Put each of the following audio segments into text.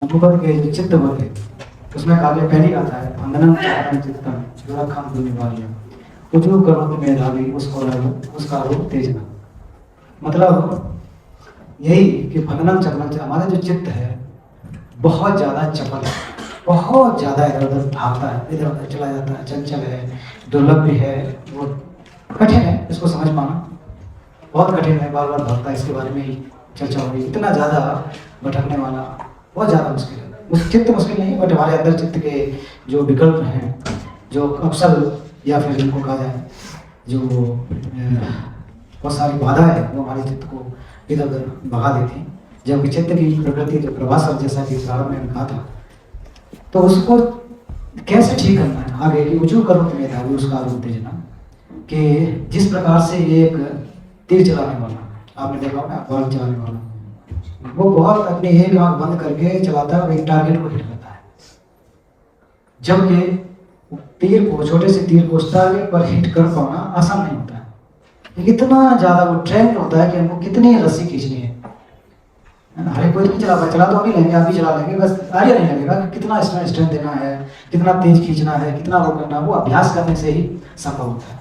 अनुपद के जो चित्त होते उसमें काव्य पहली आता है वंदनम चारणम चित्तम युरखम दुनिवार्य उजू करोति मेधावी उसका रूप तेजना। मतलब यही कि वंदनम चरणम हमारा जो चित्त है बहुत ज़्यादा चपल है, बहुत ज़्यादा इधर उधर भागता है, इधर उधर चला जाता है, चंचल है, दुर्लभ भी है, वो कठिन है इसको समझ पाना, बहुत कठिन है। बार बार भागता है, इसके बारे में ही चर्चा हो रही, इतना ज़्यादा भटकने वाला बहुत ज़्यादा मुश्किल है। उस चित्त मुश्किल नहीं, बट हमारे अंदर चित्त के जो विकल्प हैं, जो अवसर या फिर जिनको कहा जाए जो बहुत सारी बाधाएं हैं, वो हमारे चित्त को इधर उधर भगा देती हैं। जबकि चित्त की प्रकृति जो प्रवास जैसा कि प्रारंभ में कहा था, तो उसको कैसे ठीक करना है आगे कि उजू करो तो मेधावी उसका रूप तेजना, कि जिस प्रकार से एक तीर चलाने वाला, आपने देखा होगा बॉल चलाने वाला, वो बहुत अपनी एक आंख बंद करके चलाता है और एक टारगेट को हिट करता है, जबकि तीर को, छोटे से तीर को उस टारगेट पर हिट कर पाना आसान नहीं होता है। इतना ज़्यादा वो ट्रेंड होता है कि हमको कितनी रस्सी खींचनी है। हर एक कोई नहीं चला पाए, चला तो अभी लेंगे, अभी चला लेंगे, बस आइडिया नहीं लगेगा कि कितना स्ट्रेंथ देना है, कितना तेज खींचना है, कितना वो करना है, वो अभ्यास करने से ही संभव होता है।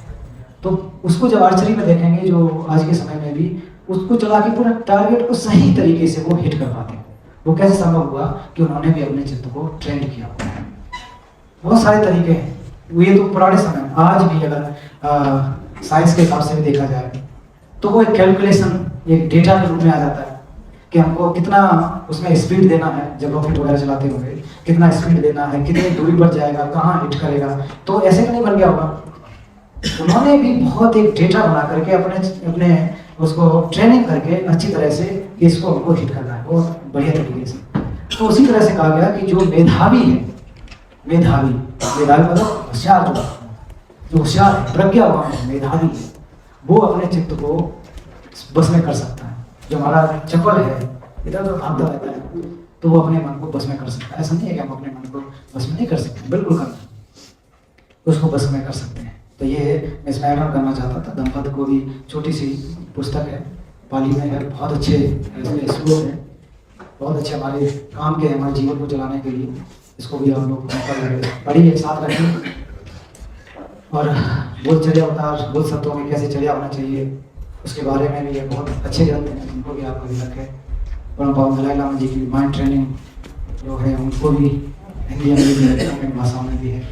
तो उसको जब आर्चरी में देखेंगे, जो आज के समय में भी उसको चला के पूरा टारगेट को सही तरीके से वो हिट कर पाते हैं। वो कैसे संभव हुआ कि उन्होंने भी अपने चित्त को ट्रेंड किया। बहुत सारे तरीके हैं, ये तो पुराने समय, आज भी अगर साइंस के हिसाब से भी देखा जाए तो वो एक कैलकुलेशन, एक डेटा के रूप में आ जाता है कि हमको कितना उसमें स्पीड देना है, जब रॉकेट वगैरह चलाते होंगे कितना स्पीड देना है, कितनी दूरी पर जाएगा, कहाँ हिट करेगा। तो ऐसे तो नहीं बन गया होगा, उन्होंने भी बहुत एक डेटा बना करके अपने उसको ट्रेनिंग करके अच्छी तरह से इसको हमको हिट करना है बहुत बढ़िया तरीके से। तो उसी तरह से कहा गया कि जो मेधावी है, मेधावी मतलब होशियार, जो होशियार है, प्रज्ञावान है, मेधावी है, वो अपने चित्त को बस में कर सकता है। जो हमारा चपल है, इधर उधर भागता रहता है, तो वो अपने मन को बस में कर सकता है। ऐसा नहीं है कि हम अपने मन को बस में नहीं कर सकते, बिल्कुल करना, उसको बस में कर सकते हैं। तो ये मैं इसमें ऐड ऑन करना चाहता था। दंपत को भी छोटी सी पुस्तक है, पाली में है, बहुत अच्छे स्रोत है, बहुत अच्छे हमारे काम के, हमारे जीवन को चलाने के लिए। इसको भी हम लोग पढ़िए, साथ रखिए। और बोधचर्या अवतार, बोध सत्वों में कैसे चर्या होना चाहिए, उसके बारे में भी ये बहुत अच्छे ग्रंथ हैं, उनको भी आप अभी रखें। परम पावन दलाई लामा जी की माइंड ट्रेनिंग जो है, उनको भी हिंदी में भाषाओं में भी है।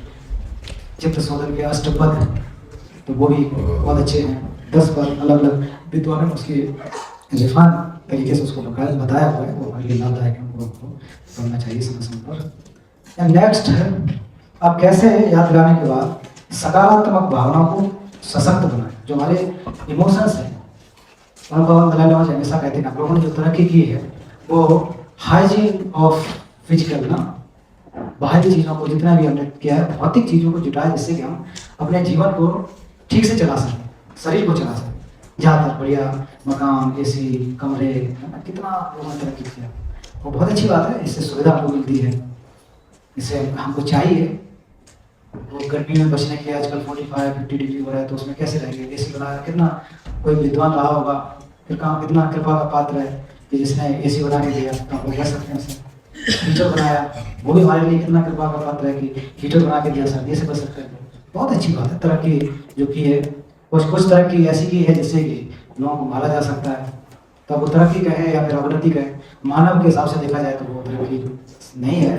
चित्त शोधन के अष्टपद, तो वो भी बहुत अच्छे हैं। 10 पद अलग अलग विद्वानों ने उसकी रिफान तरीके से उसको बताया हुआ है, वो हमारे लिए लाभदायक है, उनको पढ़ना चाहिए समय समय पर। नेक्स्ट है, आप कैसे याद दिलाने के बाद सकारात्मक भावनाओं को सशक्त बनाए। जो हमारे इमोशंस हैं, परम पावन दलाई लामा जी हमेशा कहते हैं, आप लोगों ने जो तरक्की की है वो हाइजीन ऑफ फिजिकल ना, बाहरी चीज़ों को जितना भी हमने किया है, भौतिक चीज़ों को जुटाया जिससे कि हम अपने जीवन को ठीक से चला सकें, शरीर को चला सकें। ज़्यादातर बढ़िया मकान, एसी, कमरे, है ना, कितना लोगों ने तरक्की किया, वो बहुत अच्छी बात है। इससे सुविधा हमको मिलती है, इससे हमको चाहिए। वो गर्मी में बचने के लिए आजकल 45-50 डिग्री हो रहा है, तो उसमें कैसे रहेंगे, एसी बनाया, कितना कोई विद्वान रहा होगा, फिर कहाँ कितना कृपा का पात्र है कि जिसने एसी बना के दिया, तो आप लोग कह सकते हैं उसे। हीटर बनाया, वो भी हमारे लिए कितना कृपा का पात्र है कि हीटर बना के दिया, सर्दी से बच सकते हैं। बहुत अच्छी बात है तरक्की जो की है। कुछ तरक्की ऐसी की है जिससे कि लोगों को मारा जा सकता है, तो अब वो तरक्की कहे या फिर अवनति कहे, मानव के हिसाब से देखा जाए तो वो तरक्की नहीं है।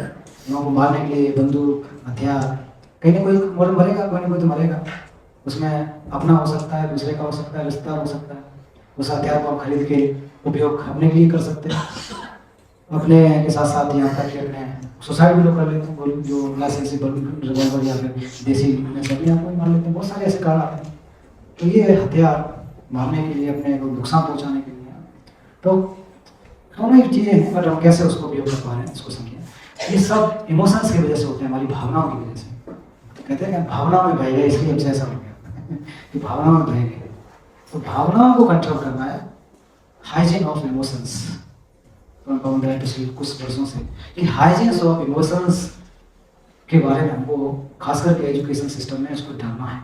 लोगों को मारने के लिए बंदूक, हथियार, कहीं ना कोई मरेगा, कोई ना कोई तो मरेगा। उसमें अपना हो सकता है, दूसरे का हो सकता है, रिश्ता हो सकता है। उस हथियार को हम खरीद के उपयोग अपने लिए कर सकते हैं, अपने के साथ साथ यहाँ तक कि अपने सुसाइड भी लोग कर लेते हैं, जो लाइसेंसिबल रिवॉल्वर या फिर देसी में सभी आपको मार लेते हैं। बहुत सारे ऐसे कारण आते हैं। तो ये हथियार मारने के लिए, अपने को नुकसान पहुँचाने के लिए, तो दोनों ही चीज़ें हैं, बट हम कैसे उसको उपयोग कर पा रहे हैं इसको समझिए। ये सब इमोशंस की वजह से होते हैं, हमारी भावनाओं की वजह से। तो कहते हैं कि भावनाओं में बह गए, इसलिए हमसे ऐसा हो गया कि भावनाओं में बह गए। तो भावनाओं को कंट्रोल करना है, हाइजीन ऑफ इमोशंस। पिछले कुछ वर्षों से कि हाइजीन ऑफ इमोशंस के बारे में हमको खास करके एजुकेशन सिस्टम में इसको ढालना है,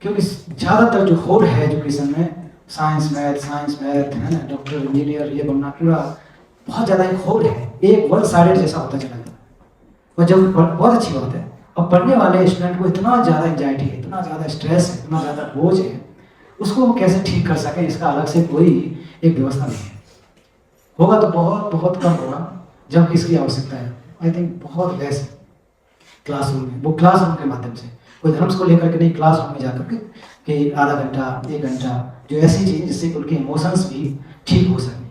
क्योंकि ज़्यादातर जो होड़ है एजुकेशन में, साइंस मैथ है ना, डॉक्टर इंजीनियर ये बनना, पूरा बहुत ज़्यादा एक होड़ है, एक वन साइडेड जैसा होता चला जाता है। और जब बहुत अच्छी बात है, अब पढ़ने वाले स्टूडेंट को इतना ज़्यादा एंजाइटी है, इतना ज़्यादा स्ट्रेस है, इतना ज़्यादा बोझ है, उसको वो कैसे ठीक कर सकें, इसका अलग से कोई एक व्यवस्था नहीं है। होगा तो बहुत बहुत कम होगा जब इसकी आवश्यकता है। आई थिंक बहुत लेस क्लासरूम में, वो क्लासरूम के माध्यम से, कोई धर्म को लेकर के नहीं, क्लासरूम में जाकर के कि आधा घंटा 1 घंटा जो ऐसी चीज़ जिससे उनके इमोशंस भी ठीक हो सके।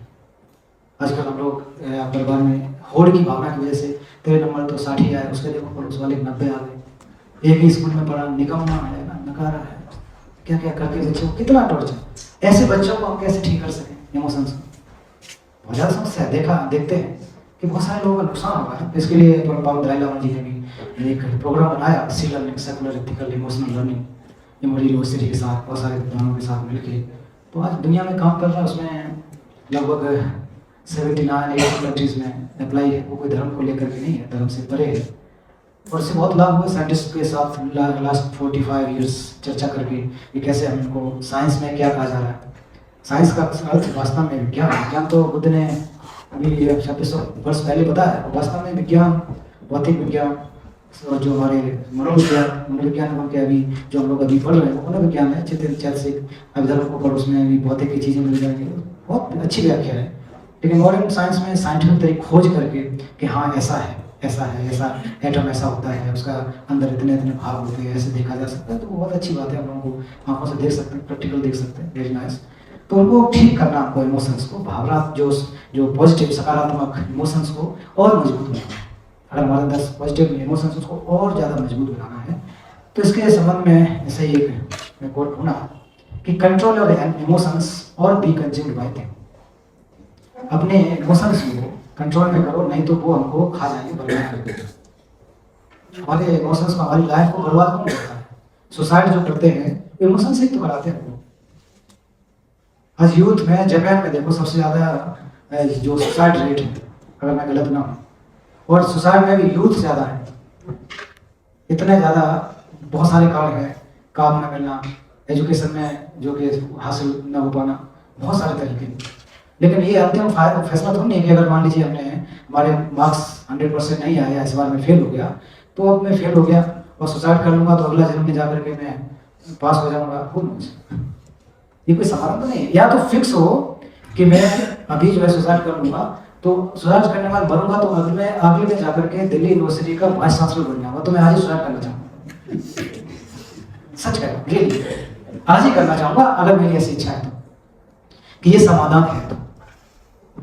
आजकल हम लोग परिवार में होड़ की भावना की वजह से तेरे नंबर तो 60 ही आए, उसके देखो पड़ोस वाले 90 आ गए, एक ही स्कूल में पढ़ा, निकम्मा है ना, नकारा है, क्या क्या करके बच्चों को कितना टॉर्चर। ऐसे बच्चों को हम कैसे ठीक कर सकें इमोशंस को, बहुत ज़्यादा समस्या है। देखते हैं कि बहुत सारे लोगों का नुकसान हुआ है। इसके लिए बाबा दलाई लामा जी ने भी एक प्रोग्राम बनाया, SEE learning, secular ethical emotional learning, MOD university के साथ, बहुत सारे विद्वानों के साथ मिलकर। तो आज दुनिया में काम कर रहा है, उसमें लगभग 79-80 कंट्रीज़ में अप्लाई है। वो कोई धर्म को लेकर के नहीं है, धर्म से परे है। और इससे बहुत लाभ हुआ साइंटिस्ट के साथ लास्ट 45 ईयर्स चर्चा करके कि कैसे हम इनको, साइंस में क्या कहा जा रहा है, साइंस का अर्थ वास्तव में विज्ञान। विज्ञान तो बुद्ध ने अभी 2600 वर्ष पहले बताया, वास्तव में विज्ञान, भौतिक विज्ञान, जो हमारे मनोविज्ञान के अभी जो हम लोग अभी पढ़ रहे हैं वो मनोविज्ञान है। चैतसिक अभिधर्म को पढ़ो, उसमें अभी भौतिक की चीज़ें मिल जाएंगी, बहुत अच्छी व्याख्या है। लेकिन मॉडर्न साइंस में साइंटिफिक तरीके खोज करके कि हाँ ऐसा है, ऐसा है, ऐसा एटम ऐसा होता है, उसका अंदर इतने इतने भाग होते हैं, ऐसे देखा जा सकता है। तो बहुत अच्छी बात है, हम लोगों को आंखों से देख सकते हैं, प्रैक्टिकल देख सकते हैं, वेरी नाइस। तो उनको ठीक करना, हमको इमोशंस को, भावना जो पॉजिटिव सकारात्मक इमोशंस को और मजबूत बनाना है। अगर हमारे अंदर पॉजिटिव इमोशंस उसको और ज़्यादा मजबूत बनाना है, तो इसके संबंध में ऐसे ही एक कोट होना कि कंट्रोल योर इमोशंस और बी कंज्यूम्ड बाय देम। अपने इमोशंस को कंट्रोल में करो, नहीं तो वो हमको खा जाएंगे, बर्बाद कर देंगे। हमारे इमोशंस को, हमारी लाइफ को बर्बाद कौन करता है? सुसाइड जो करते हैं इमोशन से ही तो कराते हैं। आज यूथ में, जापान में देखो सबसे ज़्यादा जो सुसाइड रेट है, अगर मैं गलत ना हूँ, और सुसाइड में भी यूथ ज़्यादा है। इतने ज़्यादा बहुत सारे कारण हैं, काम न मिलना, एजुकेशन में जो कि हासिल न हो पाना, बहुत सारे तरीके। लेकिन ये अंतिम फैसला तो नहीं है कि अगर मान लीजिए हमारे मार्क्स 100% नहीं आया, इस बार में फेल हो गया, तो अब मैं फेल हो गया और सुसाइड कर लूँगा तो अगला जन्म में जाकर के मैं पास हो जाऊँगा। ये कोई समाधान तो नहीं है। या तो फिक्स हो कि मैं अभी जो है सुसाइड कर लूँगा, तो सुसाइड करने के बाद मरूंगा तो अगले में जाकर के दिल्ली यूनिवर्सिटी का वाइस चांसलर बन जाऊँगा, तो मैं आज ही सुसाइड करना चाहूँगा। सच कह रहा हूँ, रियली आज ही करना चाहूँगा अगर मेरी ऐसी इच्छा है तो, कि ये समाधान है तो,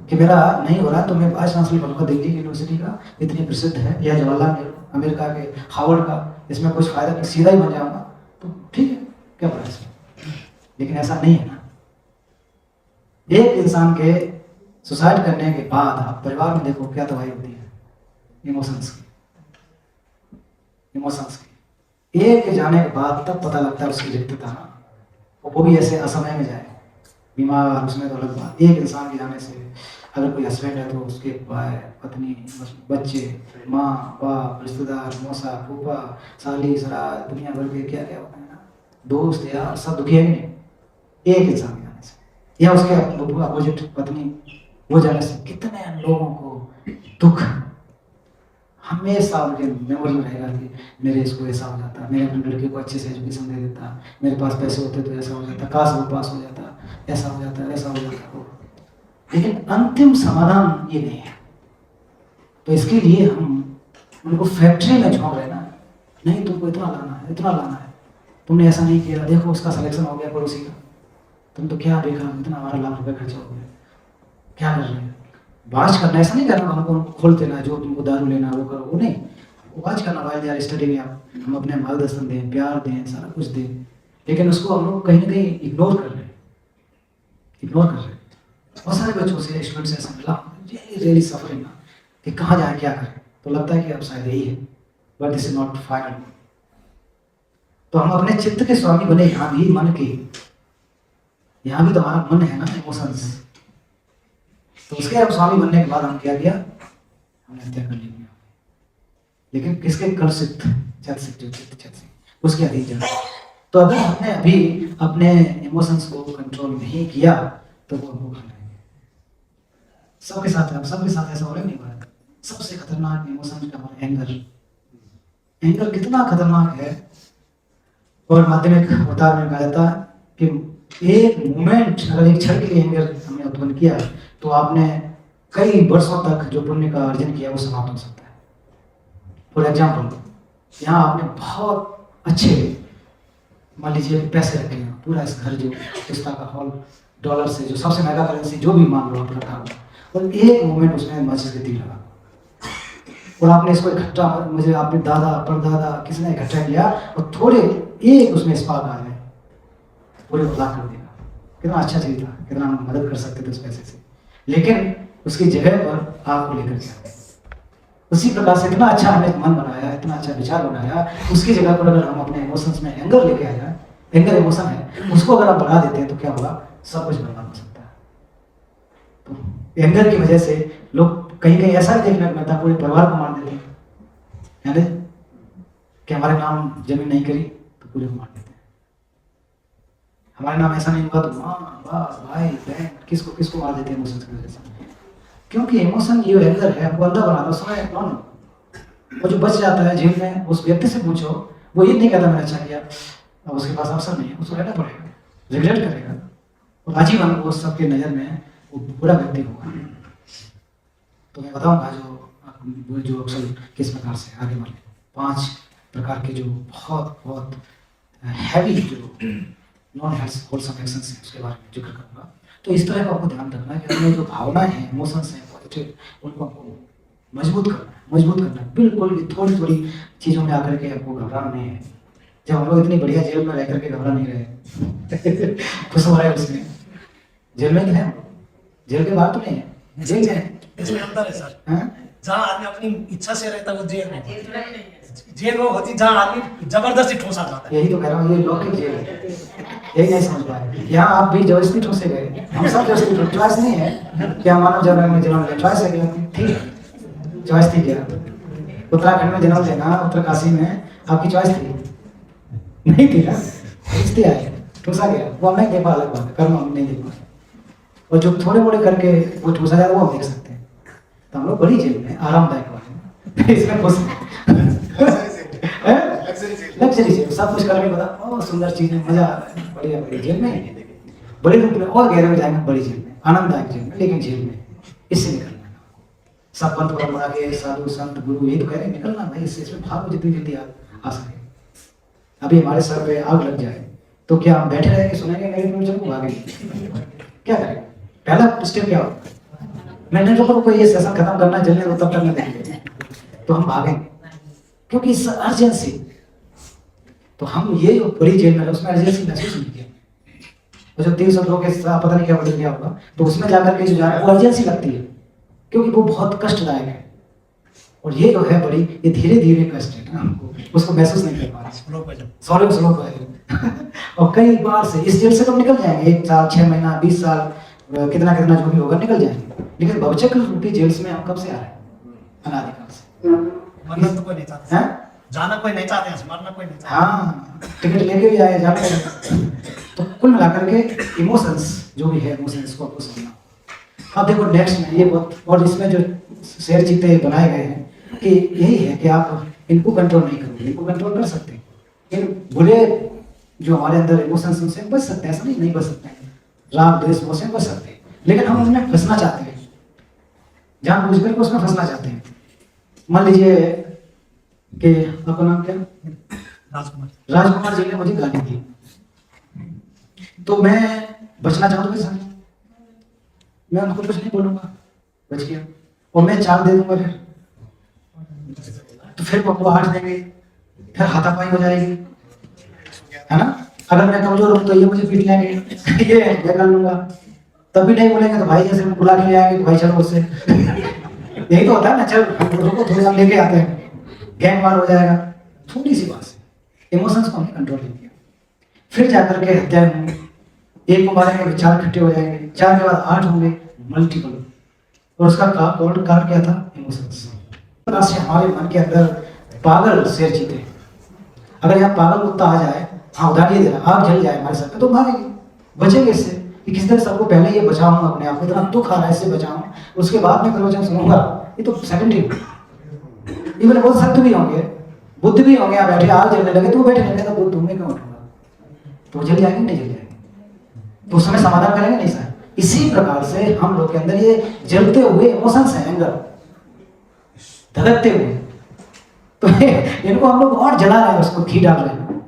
कि मेरा नहीं हो रहा तो मैं वाइस चांसलर बनूंगा दिल्ली यूनिवर्सिटी का, इतनी प्रसिद्ध है, या जवाहरलाल नेहरू अमेरिका के हार्वर्ड का, इसमें कुछ फायदा नहीं, सीधा ही बन जाऊंगा, तो ठीक है, क्या प्रयास है। लेकिन ऐसा नहीं है ना। एक इंसान के सुसाइड करने के बाद आप परिवार में देखो क्या तबाही होती है, इमोशंस की। एक के जाने के बाद तब पता लगता है उसकी रिक्तता ना, वो भी ऐसे असमय में जाए, बीमार, उसमें तो अलग बात। एक इंसान के जाने से, अगर कोई हस्बैंड है तो उसके भाई, पत्नी, बच्चे, माँ बाप, रिश्तेदार, मौसा, फूफा, साली, सराज, दुनिया भर के क्या क्या होता है ना, दोस्त यार, सब दुखी है कि नहीं एक इंसान के जाने से, या उसके अपोजिट पत्नी वो जाने से। कितने लोगों को दुख हमेशा उनके मेमोरी में रहेगा कि मेरे इसको ऐसा हो जाता, मेरे अपने लड़के को अच्छे से एजुकेशन दे देता, मेरे पास पैसे होते तो ऐसा हो जाता, काश वो पास हो जाता, ऐसा हो जाता, ऐसा हो जाता। लेकिन अंतिम समाधान ये नहीं है। तो इसके लिए हम उनको फैक्ट्री में झोंक रहे ना, नहीं तुमको इतना लाना है, इतना लाना है, तुमने ऐसा नहीं किया, देखो उसका सिलेक्शन हो गया पड़ोसी का, तुम तो क्या देखा, इतना हमारा लाख रुपये खर्चा हो गया, क्या कर रहे हैं। वाच करना, ऐसा नहीं करना हमको खोल देना, जो तुमको दारू लेना वो करो, वो नहीं, वाच करना भाई यार, स्टडी में आप हम अपने मार्गदर्शन दें, प्यार दें, सारा कुछ दें, लेकिन उसको हम लोग कहीं ना कहीं इग्नोर कर रहे हैं। बहुत सारे बच्चों से, स्टूडेंट से ऐसा मिला, रियली सफरिंग ना, कि कहाँ जाए क्या करें, तो लगता है कि अब शायद यही है, but this is not final. तो हम अपने चित्त के स्वामी बने, यहाँ भी मन के, यहाँ भी तो हमारा मन है ना, इमोशंस। तो उसके अब स्वामी बनने के बाद हम क्या किया, हमने हत्या कर ली। लेकिन किसके कलुषित चित्त, उसके अधीन जाना। तो अगर हमने अभी अपने इमोशंस को कंट्रोल नहीं किया तो वो हमको खा लेंगे। सबके साथ है, अब सबके साथ ऐसा हो रहा नहीं हो रहा है। सबसे खतरनाक इमोशन है हमारा एंगर। एंगर कितना खतरनाक है, और माध्यमिक अवतार में कहा जाता है कि एक मोमेंट, अगर एक क्षण के लिए एंगर हमने उत्पन्न किया तो आपने कई वर्षों तक जो पुण्य का अर्जन किया वो समाप्त हो सकता है। फॉर एग्जाम्पल, यहाँ आपने बहुत अच्छे, मान लीजिए पैसे रखे हैं, पूरा इस घर जो पिस्ता का हॉल डॉलर से जो सबसे महंगा करेंसी जो भी मान लो आप रखा हुआ, और एक मोमेंट उसमें माचिस की तीर लगा और आपने इसको इकट्ठा, मुझे आपने दादा परदादा किसी ने इकट्ठा किया और थोड़े एक उसमें स्पार्क आ गए, पूरे बदला कर दिया। कितना अच्छा चीज था, कितना हम मदद कर सकते थे उस पैसे से, लेकिन उसकी जगह पर आग को लेकर गया। उसी प्रकार से इतना अच्छा हमने मन बनाया, इतना अच्छा विचार बनाया, उसकी जगह पर अगर हम अपने इमोशंस में एंगर लेके आ जाए, एंगर इमोशन है उसको अगर आप बढ़ा देते हैं तो क्या होगा, सब कुछ बर्बाद हो सकता है। तो एंगर की वजह से लोग कहीं कहीं ऐसा भी देखने को मिलता है, पूरे परिवार को मार देते हैं, है कि हमारे नाम जमीन नहीं करी तो पूरे को मार देते हैं, हमारे नाम ऐसा नहीं हुआ तो माँ बाप भाई बहन किसको किसको मार देते हैं इमोशंस की वजह से। क्योंकि इमोशन ये एंगर है, वो अंदर बनाता है समय कौन, वो जो बच जाता है जेल में, उस व्यक्ति से पूछो, वो ये नहीं कहता मैंने अच्छा किया, अब उसके पास अवसर नहीं है, उसको रहना पड़ेगा, रिग्रेट करेगा और आजीवन वो सबके नज़र में वो बुरा व्यक्ति होगा। तो मैं बताऊंगा जो अक्सर किस प्रकार से आगे वाले 5 प्रकार के जो बहुत बहुत हैवी जो नॉन होलसम एक्शंस हैं उसके बारे में जिक्र करूंगा। तो इस तरह का आपको ध्यान रखना है कि अपने जो भावनाएं हैं, इमोशंस हैं पॉजिटिव, उनको आपको मजबूत करना है। बिल्कुल भी थोड़ी थोड़ी चीज़ों में आकर के आपको घबराना नहीं है। जब हम लोग इतनी बढ़िया जेल में रह करके घबरा नहीं रहे खुश हो रहे हैं उसमें, जेल में है, जेल के बाहर तो नहीं है, जेल में है, इसमें अंतर है सर। जहाँ आदमी अपनी इच्छा से रहता है वो जेल में, जेल वो होती जहाँ आदमी जबरदस्ती ठोसा जाता है। यही तो कह रहा हूँ, ये लौकिक जेल है, यही नहीं समझ पाए। यहाँ आप भी जबरदस्ती ठोसे गए, हम सब जबरदस्ती ठोसे, चॉइस नहीं है क्या मानव जन्म में जन्म लिया, चॉइस है क्या, ठीक चॉइस थी क्या? उत्तराखंड में जन्म लेना, उत्तरकाशी में आपकी चॉइस थी नहीं थी ना, इसलिए आए ठूसा गया, वो हम नहीं दे पा, अलग बात है, कर्म हम नहीं दे पा, और जो थोड़े मोड़े करके वो ठूसा जाए वो हम देख सकते हैं। तो हम लोग बड़ी जेल में आरामदायक वाले इसमें खुश लग्जरी जेल, सब कुछ करके बता, बहुत सुंदर चीज है, मजा आ रहा है, बढ़िया बड़ी जेल में, बड़े रूप में और गहरे में जाएंगे, बड़ी जेल में, आनंददायक जेल में, लेकिन जेल में इससे निकलना है। सब पंथ परंपरा के साधु संत गुरु यही तो कह रहे हैं, निकलना भाई इससे, इसमें भागो जितनी जल्दी आ सके। अभी हमारे सर पे आग लग जाए तो क्या हम बैठे रहेंगे सुनेंगे मेरे को चलो भागेंगे, क्या करेंगे? पहला स्टेप क्या होगा, मैंने जो ये सेशन खत्म करना जल्दी तो तब तक मैं देखेंगे तो हम भागेंगे, क्योंकि इस अर्जेंसी, तो हम ये जो बड़ी जेल में उसमें अर्जेंसी महसूस नहीं किया, और जो 300 लोगों के साथ पता नहीं क्या बदल गया होगा, तो उसमें जाकर के जो जा रहा है वो अर्जेंसी लगती है, क्योंकि वो बहुत कष्टदायक है, और ये जो है बड़ी, ये धीरे धीरे कष्ट है ना, हमको उसको महसूस नहीं कर पा रहे, स्लो और कई बार से इस जेल से तो निकल जाएंगे, 1 साल 6 महीना 20 साल कितना कितना जो भी होगा निकल जाएंगे, लेकिन भवचक्र रूपी जेल में हम कब से आ रहे हैं, अनादिकाल से। मरना तो कोई नहीं चाहता है, जाना कोई नहीं चाहते हैं, मरना कोई नहीं चाहता। हाँ, टिकट लेके भी आए जाने, तो कुल मिलाकर के इमोशंस जो भी है, इमोशंस को आपको समझना। अब देखो नेक्स्ट में ये बहुत, और इसमें जो शेर चीते बनाए गए हैं कि यही है कि आप इनको कंट्रोल नहीं करोगे, इनको कंट्रोल कर सकते हैं, लेकिन बुरे जो हमारे अंदर इमोशंस उनसे बच सकते हैं, ऐसा नहीं बच सकते हैं, राग द्वेष मोह से बच सकते हैं, लेकिन हम उसमें फंसना चाहते हैं, जानबूझ करके उसमें फंसना चाहते हैं। मान लीजिए कि आपका नाम क्या? राजकुमार जी ने मुझे गाली दी, तो मैं बचना चाहूँ तो कैसा, मैं उनको कुछ नहीं बोलूंगा, बच गया, और मैं चाल दे दूंगा तो फिर पकवाट देंगे, फिर हाथापाई हो जाएगी, है ना। अगर मैं कमजोर हूँ तो ये मुझे पीट लेंगे ये मैं कर लूंगा, तब भी नहीं बोलेंगे तो भाई जैसे बुला के ले आएंगे तो भाई चलो उससे यही तो होता है ना, चल रुको थोड़ी हम लेके आते हैं, गैंग वार हो जाएगा, थोड़ी सी बात से इमोशंस को हमने कंट्रोल नहीं किया, फिर जाकर के हत्या होंगे, एक को मारेंगे 4 इकट्ठे हो जाएंगे, 4 के बाद 8 होंगे, मल्टीपल, और उसका कारण क्या था, इमोशंस। से हमारे मन के अंदर पागल शेर चीते, अगर यहाँ पागल कुत्ता आ जाए, हाँ उदाहरण ये दे रहा, आग जल जाए हमारे सर पे तो भागेंगे, बचेंगे इससे, कि किस तरह सबको पहले ये बचाऊं, अपने आप में इतना दुख आ रहा है इससे बचाऊं, उसके बाद में प्रवचन सुनूंगा, ये तो सेकेंडरी। इवन बहुत सत्य भी होंगे, बुद्ध भी होंगे, आप बैठे आग जलने लगे तो वो बैठे लगे, तो बुद्ध तुम्हें क्यों उठूंगा, तो जल जाएंगे नहीं जल जाएंगे, तो उस समय समाधान करेंगे नहीं सर। इसी प्रकार से हम लोग के अंदर ये जलते हुए इमोशंस हैं, एंगर, धड़कते हुए, तो इनको हम लोग और जला रहे हैं, उसको घी डाल रहे हैं,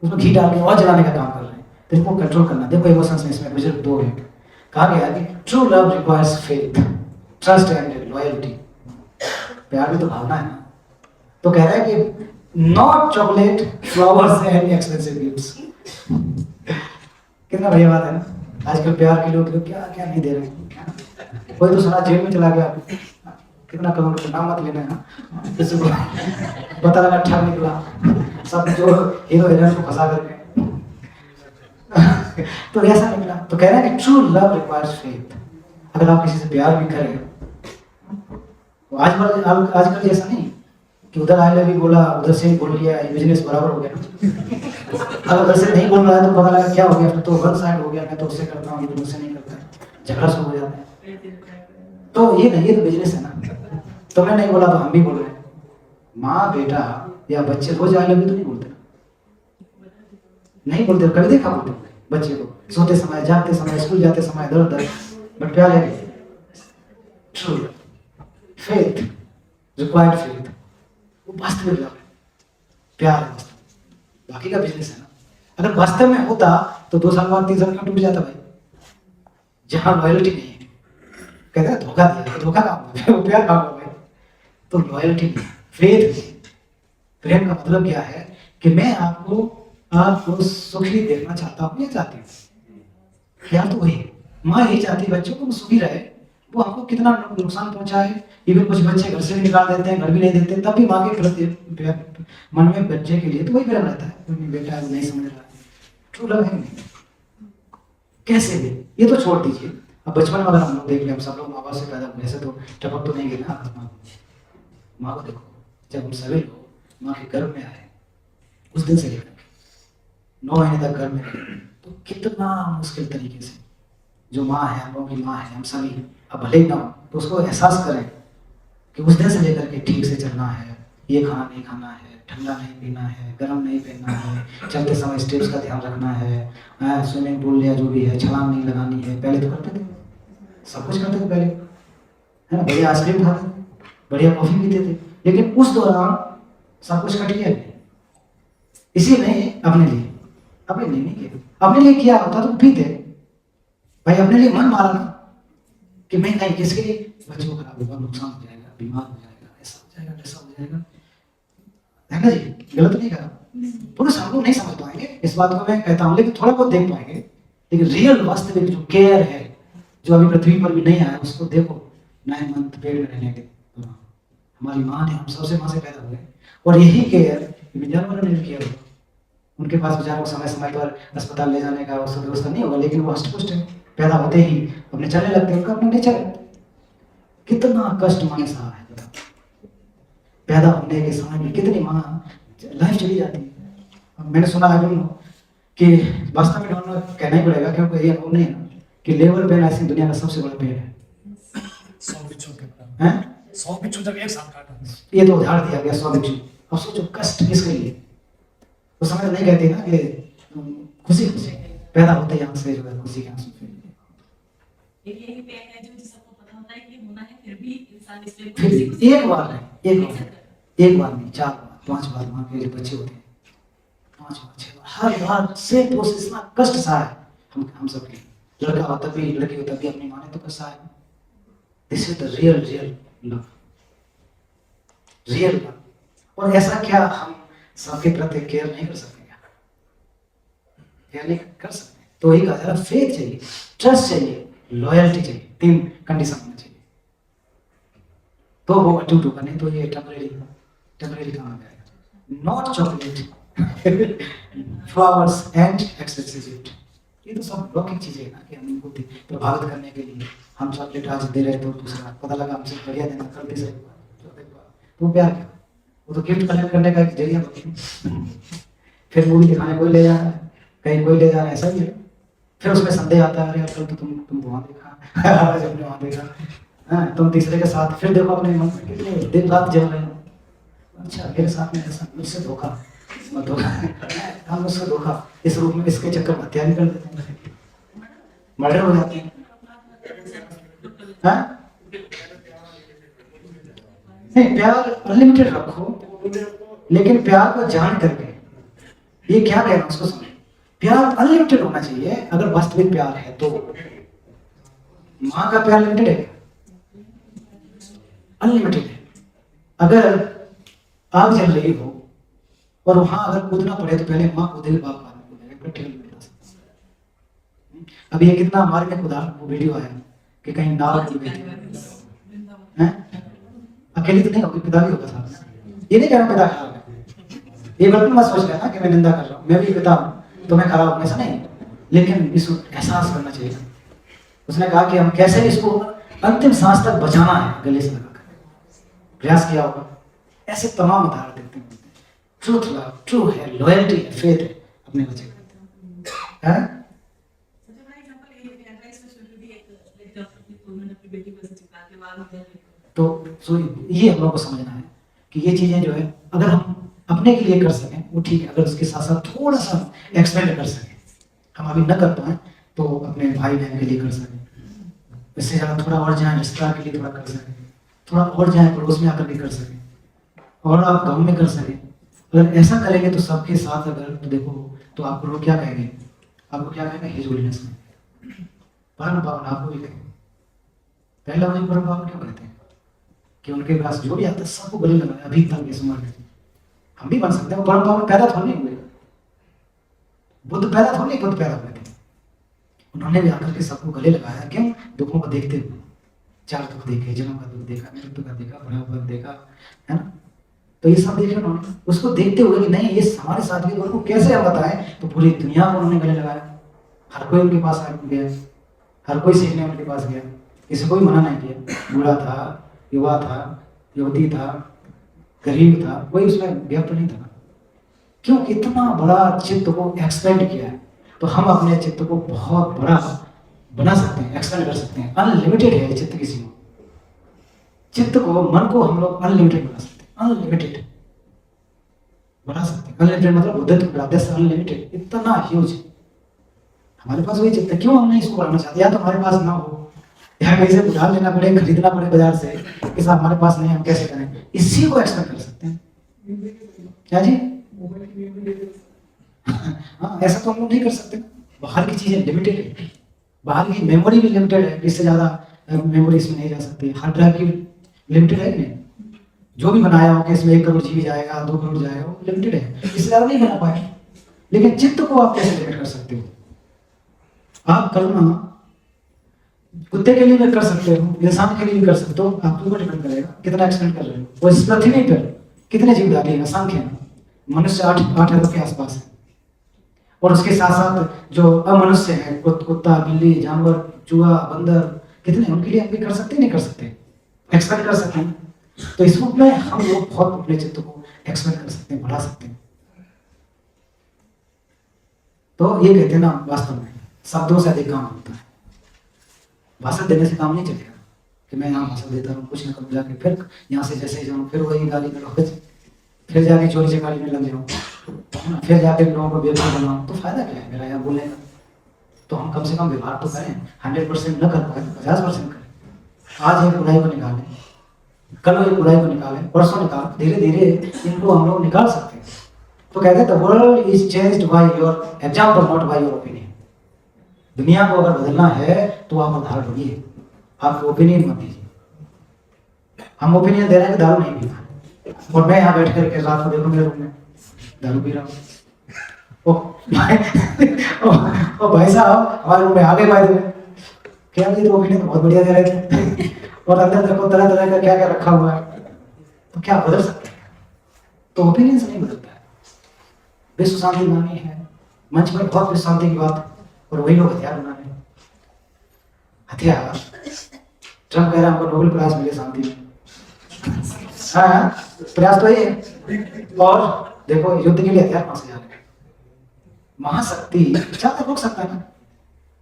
उसमें घी डाल के और जलाने का काम कर रहे हैं, तो इनको कंट्रोल करना। देखो इमोशंस में इसमें बुजुर्ग दो है, कहा गया कि true love requires faith, trust and loyalty. प्यार भी तो भावना है ना, तो कह रहा है कि not chocolate, flowers and expensive gifts. कितना बढ़िया बात है ना। आजकल प्यार के लोग क्या क्या नहीं दे रहे हैं। कोई तो सुना जेल में चला गया, कितना करोड़ का नाम मत लेना है, किसी को पता लगा ठग निकला, सब जो हीरो हीरोइन को फंसा करके तो ऐसा निकला। तो कह रहा है कि ट्रू लव रिक्वायर्स फेथ। अगर आप किसी से प्यार भी करें, तो आजकल जैसा नहीं कि उधर आई लव यू बोला, उधर से बोल लिया, ये बिजनेस बराबर हो गया। अगर उधर से नहीं बोल रहा है तो पता लगा क्या हो गया, तो वन साइड हो गया, मैं तो उससे करता हूँ, ये तो मुझसे नहीं करता है, झगड़ा शुरू हो जाता है। तो ये नहीं, ये तो बिजनेस है ना। तुमने नहीं बोला तो हम भी बोल रहे हैं। माँ बेटा या बच्चे रोज आई लव यू तो नहीं बोलते, नहीं बोलते। कभी देखा बोलते बच्चे को सोते समय, जागते समय, स्कूल जाते समय, इधर उधर, बट प्यार है। ट्रू फेथ रिक्वायर्ड फेथ, वो वास्तविक लव है, प्यार है वास्तव। बाकी का बिजनेस है ना। अगर वास्तव में होता तो 2 साल बाद 3 साल क्यों टूट जाता भाई? जहां लॉयल्टी नहीं है, कहते हैं धोखा दिया, तो धोखा काम है, वो प्यार काम है। तो लॉयल्टी नहीं, फेथ नहीं। प्रेम का मतलब क्या है कि मैं आपको सुखी देखना चाहता हूँ या चाहती हूँ। प्यार तो वही है। माँ यही चाहती है बच्चों को वो सुखी रहे, वो हमको कितना नुकसान पहुंचाए। इवन कुछ बच्चे घर से भी निकाल देते हैं, घर भी नहीं देते, तब भी माँ के प्रति मन में बच्चे के लिए तो वही प्रेम रहता है, कोई बेटा है वो नहीं समझ रहा है। ट्रू लव है नहीं कैसे भी, ये तो छोड़ दीजिए। अब बचपन में अगर हम लोग देख लें, हम सब लोग माँ बाप से पैदा हुए, ऐसे तो टपक तो नहीं गए ना। माँ को देखो, जब हम सभी लोग माँ के गर्भ में आए, उस दिन से लेकर 9 महीने तक गर्भ में रहे, तो कितना मुश्किल तरीके से जो माँ है, हम लोगों की माँ है, हम सभी, अब भले ही ना हो तो उसको एहसास करें कि उस दिन से लेकर के ठीक से चलना है, ये खाना नहीं खाना है, ठंडा नहीं पीना है, गर्म नहीं पहनना है, चलते समय स्टेप्स का ध्यान रखना है, स्विमिंग पूल या जो भी है छलांग नहीं लगानी है। पहले तो करते थे, सब कुछ करते थे पहले, है ना। बढ़िया आइसक्रीम खाते थे, बढ़िया कॉफी पीते थे, लेकिन उस दौरान सब कुछ कट गया। इसी नहीं अपने लिए नहीं किया, अपने लिए किया होता तो पीते भाई। अपने लिए मन मारा ना कि मैं नहीं, किसके लिए? बच्चों को खराब होगा, नुकसान हो जाएगा, बीमार हो जाएगा, ऐसा हो जाएगा, वैसा हो जाएगा, है ना जी। गलत नहीं कहा, पुरुष हम लोग नहीं समझ पाएंगे इस बात को, मैं कहता हूँ, लेकिन थोड़ा बहुत देख पाएंगे। लेकिन रियल वास्तविक जो केयर है, जो अभी पृथ्वी पर भी नहीं आया, उसको देखो। 9 मंथ पेट में रहने के हमारी माँ ने, हम सबसे माँ से पैदा हुए, और यही केयर जानवरों ने किया होगा। उनके पास बेचारों को समय समय पर अस्पताल ले जाने का उसका व्यवस्था नहीं होगा, लेकिन वो हष्ट-पुष्ट है, पैदा होते ही अपने चलने लगते हैं, उनका अपना नेचर है। कितना कष्ट माँ ने सहा है, पैदा होने के समय में कितनी माँ लाइफ चली जाती है। मैंने सुना है कि वास्तव में कहना ही पड़ेगा, क्योंकि ये अनुभव नहीं है ना, कि लेबर पेन ऐसी दुनिया का सबसे बड़ा पेन है। 100 बिच्छू के हैं, 100 बिच्छू जब एक साथ काटा, ये तो उदाहरण दिया गया 100 बिच्छू। अब सोचो कष्ट किसके लिए। उस समय तो नहीं कहते ना कि खुशी खुशी पैदा होते यहाँ से जो है खुशी के आंसू फिर एक बार नहीं, एक बार नहीं, 4 बार 5 बार वहाँ के बच्चे होते हैं, 5 बार 6 बार, हर बार सेम प्रोसेस। इतना कष्ट सहा है हम सबके। लड़का होता भी, लड़की होता भी, अपनी माँ ने तो कष्ट सहा है। This is the real love, real love. और ऐसा क्या हम सबके प्रति केयर नहीं कर सकते क्या? केयर नहीं कर सकते तो वही कहा जा रहा, फेथ चाहिए, ट्रस्ट चाहिए, लॉयल्टी चाहिए, 3 कंडीशन होना चाहिए, तो वो अटूट होगा, नहीं तो ये टेम्परेरी काम आ जाएगा। Not chocolate, flowers and expensive gift, ये तो सब लौकिक चीजें है ना, कि हम इनको प्रभावित करने के लिए हम चॉकलेट आज दे रहे तो दूसरा पता लगा हमसे बढ़िया देना, गलती से तो प्यार क्या, वो तो गिफ्ट कलेक्ट करने का एक जरिया बन। फिर मूवी दिखाने कोई ले जा रहा है, कहीं कोई ले जा रहा है, ऐसा ही है। फिर उसमें संदेह आता है, अरे कल तो तुम वहाँ देखा आज हमने वहाँ देखा, हाँ तुम तीसरे के साथ, फिर देखो अपने मन में कितने दिन रात जल रहे हो, अच्छा मेरे साथ में ऐसा, मुझसे धोखा, मत धोखा, हाँ मुझसे धोखा, इस रूप में इसके चक्कर में हत्या भी कर देते हैं, मर्डर हो जाते हैं। हाँ नहीं, प्यार अनलिमिटेड रखो, लेकिन प्यार को जान करके, ये क्या कहना उसको समझ, प्यार अनलिमिटेड होना चाहिए अगर वास्तविक प्यार है तो। माँ का प्यार लिमिटेड है, अनलिमिटेड है। अगर आग जल रही हो और वहां अगर कूदना पड़े तो पहले माँ कूदेगी, बाप बाद में कूदेगा, ठीक नहीं बता सकता। अब ये कितना हमारे में उदाहरण वो वीडियो आया कि कहीं नाव की हैं, अकेली तो नहीं होगी, पिता भी होगा साथ में। ये नहीं कह रहा पिता खराब है, ये बिल्कुल मत सोच लेना कि मैं निंदा कर रहा हूँ, मैं भी पिता हूँ तो मैं खराब हूँ, ऐसा नहीं, लेकिन इसको एहसास करना चाहिए। उसने कहा कि हम कैसे इसको अंतिम सांस तक बचाना है, गले से लगाकर प्रयास किया होगा। ऐसे तमाम उदाहरण देते हैं। ट्रूथ लव, ट्रू है, लॉयल्टी है, फेथ है अपने बच्चे को, है? तो ये हम लोग को समझना है कि ये चीजें जो है अगर हम अपने के लिए कर सकें वो ठीक है, अगर उसके साथ साथ थोड़ा सा एक्सपेंड कर सकें, हम अभी न कर पाए तो अपने भाई बहन के लिए कर सकें, इससे ज़्यादा थोड़ा और जाए रिश्तेदार के लिए थोड़ा कर सकें, थोड़ा और जाए पड़ोस में आकर के कर सकें, और आप गाँव में कर सकें। अगर ऐसा करेंगे तो सबके साथ अगर तो देखो तो आपको लोग क्या कहेंगे, आपको क्या कहेंगे, हिजोलीनेस में परम पावन आपको भी कहेंगे। पहले उन्हें परम पावन क्यों कहते हैं कि उनके पास जो भी आता है सबको गले लगाया, अभी तक इस उम्र में हम भी बन सकते हैं। वो परम पावन पैदा थोड़ी नहीं हुए, बुद्ध पैदा थोड़ी नहीं, बुद्ध पैदा हुए थे, उन्होंने भी आकर के सबको गले लगाया। क्यों? दुखों को देखते हुए, चार दुख देखे, जन्म का दुख देखा, मृत्यु का देखा, बड़ा हुआ देखा, है ना, तो ये सब देखे उन्होंने, उसको देखते हुए कि नहीं ये हमारे साथ भी, उनको कैसे हम बताएं, तो पूरी दुनिया को उन्होंने गले लगाया। हर कोई उनके पास आ गया, हर कोई सीखने उनके पास गया, किसी कोई मना नहीं किया। बूढ़ा था, युवा था, युवती था, गरीब था, कोई उसमें व्यक्त नहीं था। क्यों? इतना बड़ा चित्त को एक्सपेंड किया है, तो हम अपने चित्त को बहुत बड़ा बना सकते हैं, एक्सपेंड कर सकते हैं। अनलिमिटेड है चित्त की सीमा, चित्त को, मन को हम लोग अनलिमिटेड बना सकते हैं, अनलिमिटेड बना सकते हैं। अनलिमिटेड मतलब बुद्धित्व प्रादेश अनलिमिटेड, इतना ह्यूज हमारे पास वही चित्त है। क्यों हम नहीं इसको बढ़ाना चाहते? या तो हमारे पास ना हो, या कहीं से उधार लेना पड़े, खरीदना पड़े बाजार से, कि साहब हमारे पास नहीं, हम कैसे करें? इसी को एक्सपेंड कर सकते हैं। क्या जी? हाँ, ऐसा तो हम लोग नहीं कर सकते। बाहर की चीजें लिमिटेड है, बाहर की मेमोरी भी लिमिटेड है, इससे ज्यादा मेमोरी इसमें नहीं जा सकती। हार्ड ड्राइव की लिमिटेड है कि नहीं? जो भी बनाया हो कि इसमें 1 करोड़ जीबी जाएगा, 2 करोड़ जाएगा, वो लिमिटेड है, इससे ज्यादा नहीं बना पाए। लेकिन चित्त को आप कैसे लिमिट कर सकते हो? आप करुणा कुत्ते के लिए भी कर सकते हो, इंसान के लिए भी कर सकते हो, आपके ऊपर डिपेंड करेगा कितना एक्सपेंड कर रहे हो। वो इस पृथ्वी पर कितने जीवधारी हैं? असंख्य हैं, मनुष्य 8 अरब के आसपास है, और उसके साथ साथ जो अमनुष्य है, कुत्ता, बिल्ली, जानवर, चूहा, बंदर, कितने, उनके लिए हम भी कर सकते नहीं कर सकते, एक्सपेंड कर सकते हैं। तो इस रूप में हम लोग बहुत अपने चित्त को एक्सपेंड कर सकते हैं, बढ़ा सकते हैं। तो ये कहते हैं ना, वास्तव में शब्दों से अधिक काम होता है। भाषण देने से काम नहीं चलेगा कि मैं यहाँ भाषण देता हूँ, कुछ न करूँ, जाके फिर यहाँ से जैसे जाऊँ, फिर वही गाली गलौज, फिर जाके चोरी चकारी में लग जाऊँ, फिर जाके लोगों को बेवकूफ बनाऊँ, तो फायदा क्या है मेरा यहाँ बोलने का? तो हम कम से कम व्यवहार तो करें, 100% न कर पाए 50% करें। आज एक बुराई को निकालें, कल एक बुराई को निकालें, परसों निकाल, धीरे धीरे इनको हम लोग निकाल सकते हैं। तो कहते हैं the world is changed by your example, not by your opinion. दुनिया को अगर बदलना है तो आप उदाहरण बनिए, आप ओपिनियन मत दीजिए। हम ओपिनियन दे रहे हैं कि दारू नहीं पीना, और मैं यहाँ बैठ करके रात को देखो मेरे रूम में दारू पी रहा हूँ। ओ भाई साहब हमारे रूम में आ गए, भाई क्या ये तो ओपिनियन बहुत बढ़िया दे रहे थे, और अंदर देखो तरह तरह का क्या क्या रखा हुआ है, तो क्या बदल सकते हैं? तो ओपिनियन से नहीं बदलता है। विश्व शांति मानी है, मंच पर बहुत विश्व शांति की बात, और वही लोग हथियार बना रहे हैं। हथियार, ट्रम्प कह रहा है हमको नोबेल प्राइज मिले शांति में। हाँ, प्रयास तो ये है। और देखो युद्ध के लिए हथियार कहाँ से जा रहे हैं? महाशक्ति चाहता रोक सकता है ना,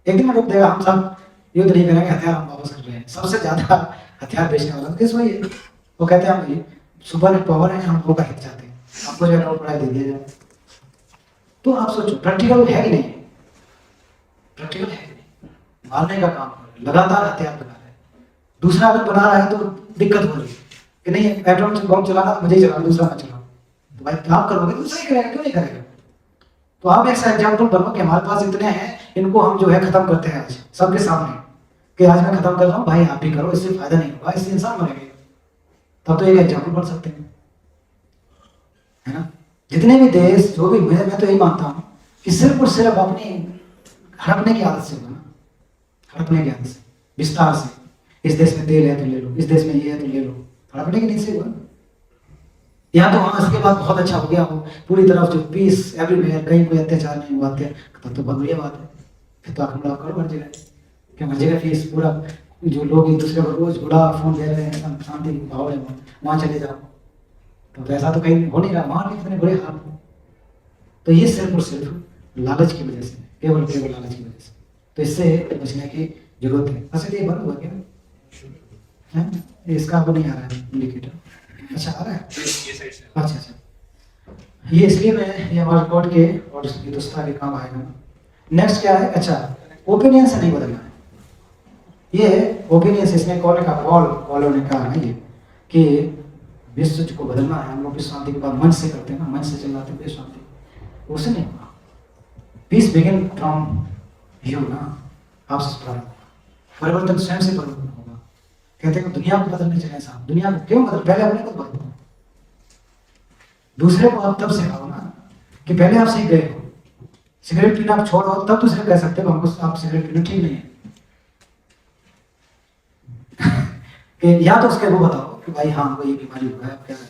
एक दिन रुक देगा, हम सब युद्ध नहीं करेंगे, हथियार हम वापस कर रहे हैं। सबसे ज्यादा हथियार बेचने वाला देश वही है। वो कहते हैं हम सुपर पावर है, हम लोग का हित चाहते हैं, आपको जो है नोट प्राइज दे दिया जाए। तो आप सोचो प्रैक्टिकल है कि नहीं, प्रैक्टिकल है कि नहीं, मारने का काम कर रहे हैं, लगातार हथियार बना रहे हैं। दूसरा अगर बना रहा है तो दिक्कत हो रही है कि नहीं पेट्रोल से बम चलाना तो मुझे ही चलाना, दूसरा मत चलाओ। तो भाई आप करोगे तो सही करेगा, क्यों नहीं करेगा। तो आप ऐसा एग्जाम्पल बनो कि हमारे पास इतने हैं, इनको हम जो है खत्म करते हैं आज सबके सामने, कि आज मैं खत्म कर रहा हूँ, भाई आप भी करो, इससे फायदा नहीं होगा, इससे इंसान मरेंगे। तब तो एक एग्जाम्पल बन सकते हैं, है ना। जितने भी देश जो भी, मैं तो यही मानता हूँ कि सिर्फ और सिर्फ अपनी हड़पने की आदत से होगा ना, हड़पने की आदत से, विस्तार से। इस देश में तेल है तो ले लो, इस देश में ये है तो ले लो, हड़पने की नीति से होगा। या तो हाँ इसके बाद बहुत अच्छा हो गया हो, पूरी तरफ जो पीस एवरीवेयर, कहीं कोई अत्याचार नहीं हुआ थे, तब तो बहुत बढ़िया बात है। फिर तो आखिर करो हर जगह, क्या हर जगह फीस पूरा, जो लोग एक दूसरे को रोज बुला फोन दे रहे हैं, शांति माहौल है, वहाँ चले जाओ। तो ऐसा तो कहीं हो नहीं रहा, वहाँ भी कितने बुरे हाल हैं। तो ये सिर्फ और सिर्फ लालच की वजह से, केवल केवल लालच की वजह से। तो इससे बचने की जरूरत है। अच्छा ये बंद हुआ क्या है? इसका वो नहीं आ रहा है इंडिकेटर। अच्छा आ रहा है, अच्छा अच्छा। ये इसलिए मैं, ये हमारे रिकॉर्ड के और इसकी दोस्ता के काम आएगा। नेक्स्ट क्या है, अच्छा ओपिनियन से नहीं बदलना है। ये ओपिनियन से, इसने कॉल का कॉलों ने कहा है ये कि विश्व को बदलना है, हम लोग विश्व शांति के बाद मंच से करते हैं ना, मंच से चलाते हैं विश्व शांति, उससे नहीं होगा। पीस बिगिन फ्रॉम यू ना, आपसे परिवर्तन स्वयं से परिवर्तन होगा। कहते हैं दुनिया को बदलने चले साहब, दुनिया को क्यों बदल, पहले अपने को बदलो, दूसरे को आप तब सिखाओ ना, कि पहले आप सीख गए हो, सिगरेट पीना आप छोड़ो, तब दूसरे कह सकते हो हमको आप सिगरेट पीना ठीक नहीं है। कि या तो उसके वो बताओ कि भाई हाँ हमको ये बीमारी हुआ है, क्या है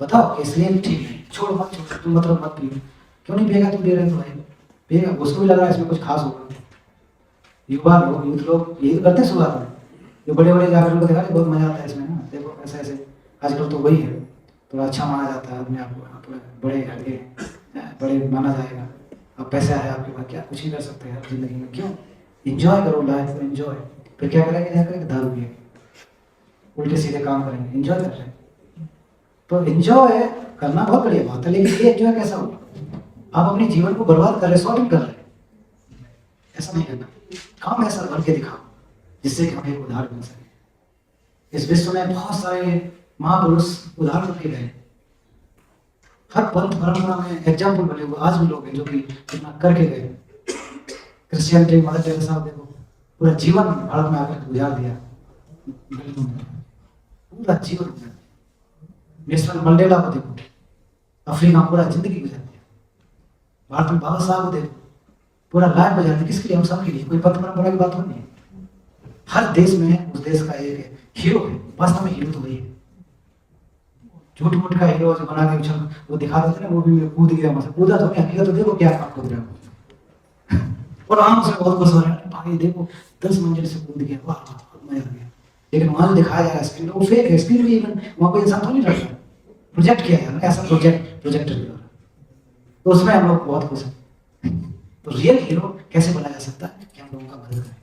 बताओ कि इसलिए ठीक नहीं, छोड़ मत छोड़, तुम मतलब मत पियो, क्यों नहीं पिएगा, तुम पी रहे हो भाई पिएगा, उसको भी लग रहा है इसमें कुछ खास होगा। युवा लोग, यूथ लोग यही करते हैं शुरुआत में, जो बड़े बड़े जाकर उनको देखा बहुत मजा आता है इसमें ना, देखो ऐसे ऐसे आजकल तो वही है, थोड़ा अच्छा माना जाता है अपने आप को, बड़े हल्के बड़े माना जाएगा। अब पैसा है आपके पास, क्या कुछ ही कर सकते हैं जिंदगी में, क्यों एंजॉय करो लाइफ को, एंजॉय। फिर क्या करेंगे, क्या करेंगे, दारू पिएंगे, उल्टे सीधे काम करेंगे, एंजॉय कर रहे हैं। तो एंजॉय करना बहुत बढ़िया बात है, लेकिन ये एंजॉय कैसा होगा, आप अपने जीवन को बर्बाद कर रहे, शॉर्टिंग कर रहे हैं, ऐसा नहीं करना। काम ऐसा भर के दिखाओ जिससे कि हमें उदाहरण बन सके। इस विश्व में बहुत सारे महापुरुष उदाहरण रखे गए, हर पंथ परंपरा में एग्जाम्पल बने हुए आज भी लोग हैं जो कि इतना करके गए। क्रिश्चियनिटी, मदर टेरेसा देखो, पूरा जीवन भारत में आकर गुजार दिया, पूरा जीवन गुजार दिया। नेल्सन मंडेला को देखो, अफ्रीका पूरा जिंदगी गुजार दिया। भारत में बाबा साहब को देखो, पूरा लाइफ गुजार दिया, किसके लिए, हम सब के लिए। कोई पंथ परंपरा की बात हो नहीं है, हर देश में उस देश का एक हीरो है, वास्तव में हीरो तो वही है। झूठ मूठ का हीरो जो बना के उछल वो दिखा देते ना, वो भी कूद गया, मतलब कूदा तो नहीं, हकीकत तो देखो क्या काम कूद रहा है। और हम उसमें बहुत खुश हो रहे हैं, भाई देखो 10 मंजिल से कूद गया, वाह मजा आ गया। लेकिन वहां जो दिखाया जा रहा है स्क्रीन, वो फेक है, स्क्रीन भी इवन वहां कोई इंसान थोड़ी रहता है, प्रोजेक्ट किया जा रहा है, ऐसा प्रोजेक्टर के द्वारा। तो उसमें हम लोग बहुत खुश हैं। तो रियल हीरो कैसे बना जा सकता है कि हम लोगों का मदद करें।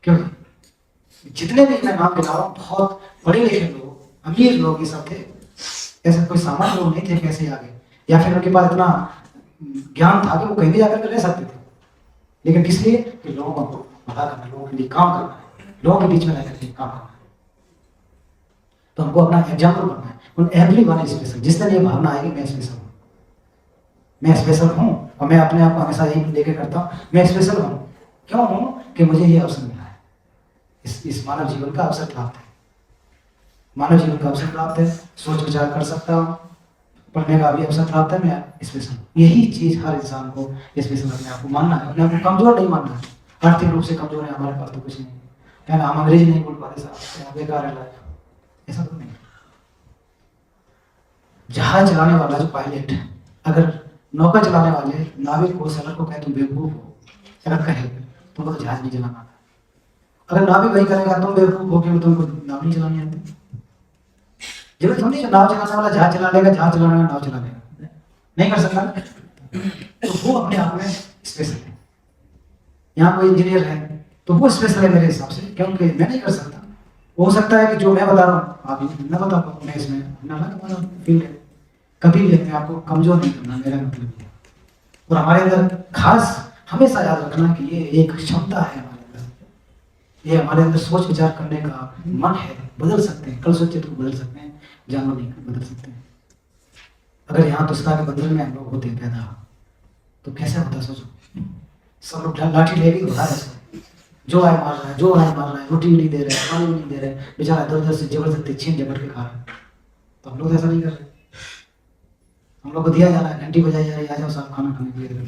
क्योंकि जितने भी मैं नाम गिना रहा हूँ, बहुत पढ़े लिखे लोग, अमीर लोग ये सब थे, ऐसे कोई सामान्य लोग नहीं थे कैसे आ गए, या फिर उनके पास इतना ज्ञान था कि वो कहीं भी जाकर रह सकते थे। लेकिन किस लिए, कि लोगों को भला करना, लोगों के लिए काम करना है, लोगों के बीच में रहकर के काम करना है। तो हमको अपना एग्जाम्पल बनना है, उन एवरी वन स्पेशल, जिस दिन ये भावना आएगी मैं स्पेशल हूँ, मैं स्पेशल हूँ, और मैं अपने आप को हमेशा यही लेके करता हूँ, मैं स्पेशल हूँ। क्यों हूँ, कि मुझे ये अवसर मिला है, इस मानव जीवन का अवसर प्राप्त है, मानव जीवन का अवसर प्राप्त है, सोच विचार कर सकता हूँ, पढ़ने का भी अवसर प्राप्त है, मैं स्पेशल। यही चीज हर इंसान को स्पेशल अपने आप को मानना है, अपने आप को कमजोर नहीं मानना है। आर्थिक रूप से कमजोर है, हमारे पास तो कुछ नहीं है ना, हम अंग्रेजी नहीं बोल पाते साहब, बेकार है लाइफ, ऐसा तो नहीं। जहाज चलाने वाला जो पायलट, अगर नौका चलाने वाले नाविक को, सैलर को कहे तुम बेवकूफ हो, अगर कहे तुमको तो जहाज नहीं चलाना आता, अगर नाविक वही करेगा तुम बेवकूफ हो कि तुमको नाव नहीं चलानी आती। जरूरत थोड़ी नाव चलाने वाला जहाज चला लेगा, जहाज चलाने वाला नाव चला लेगा, नहीं कर सकता। तो वो अपने आप में स्पेशल है, यहाँ कोई इंजीनियर है तो वो स्पेशल है मेरे हिसाब से, क्योंकि मैं नहीं कर सकता। हो सकता है कि जो मैं बता रहा हूँ आप न बता पाओ, मैं इसमें अपना अलग हमारा फील्ड है। कभी भी अपने आपको कमजोर नहीं करना, मेरा मतलब ये। और हमारे अंदर खास हमेशा याद रखना कि ये एक क्षमता है हमारे अंदर, ये हमारे अंदर सोच विचार करने का मन है, बदल सकते हैं, कल सोचे तो बदल सकते हैं, जानवर नहीं बदल सकते हैं। अगर यहाँ दुष्टा के बदल में हम लोग होते पैदा तो कैसे होता सोचो, सब लोग लाठी लेके उठा रहे हैं, जो आए मार रहा है, जो आए मार रहा है, रोटी भी नहीं दे रहे, पानी भी नहीं दे रहे, बेचारा इधर उधर से जबरदस्ती छीन झपट के खा रहे हैं। तो हम लोग ऐसा नहीं कर रहे, हम लोग को दिया जा रहा है, घंटी बजाई जा रही है, आ जाओ साहब खाना खाने के लिए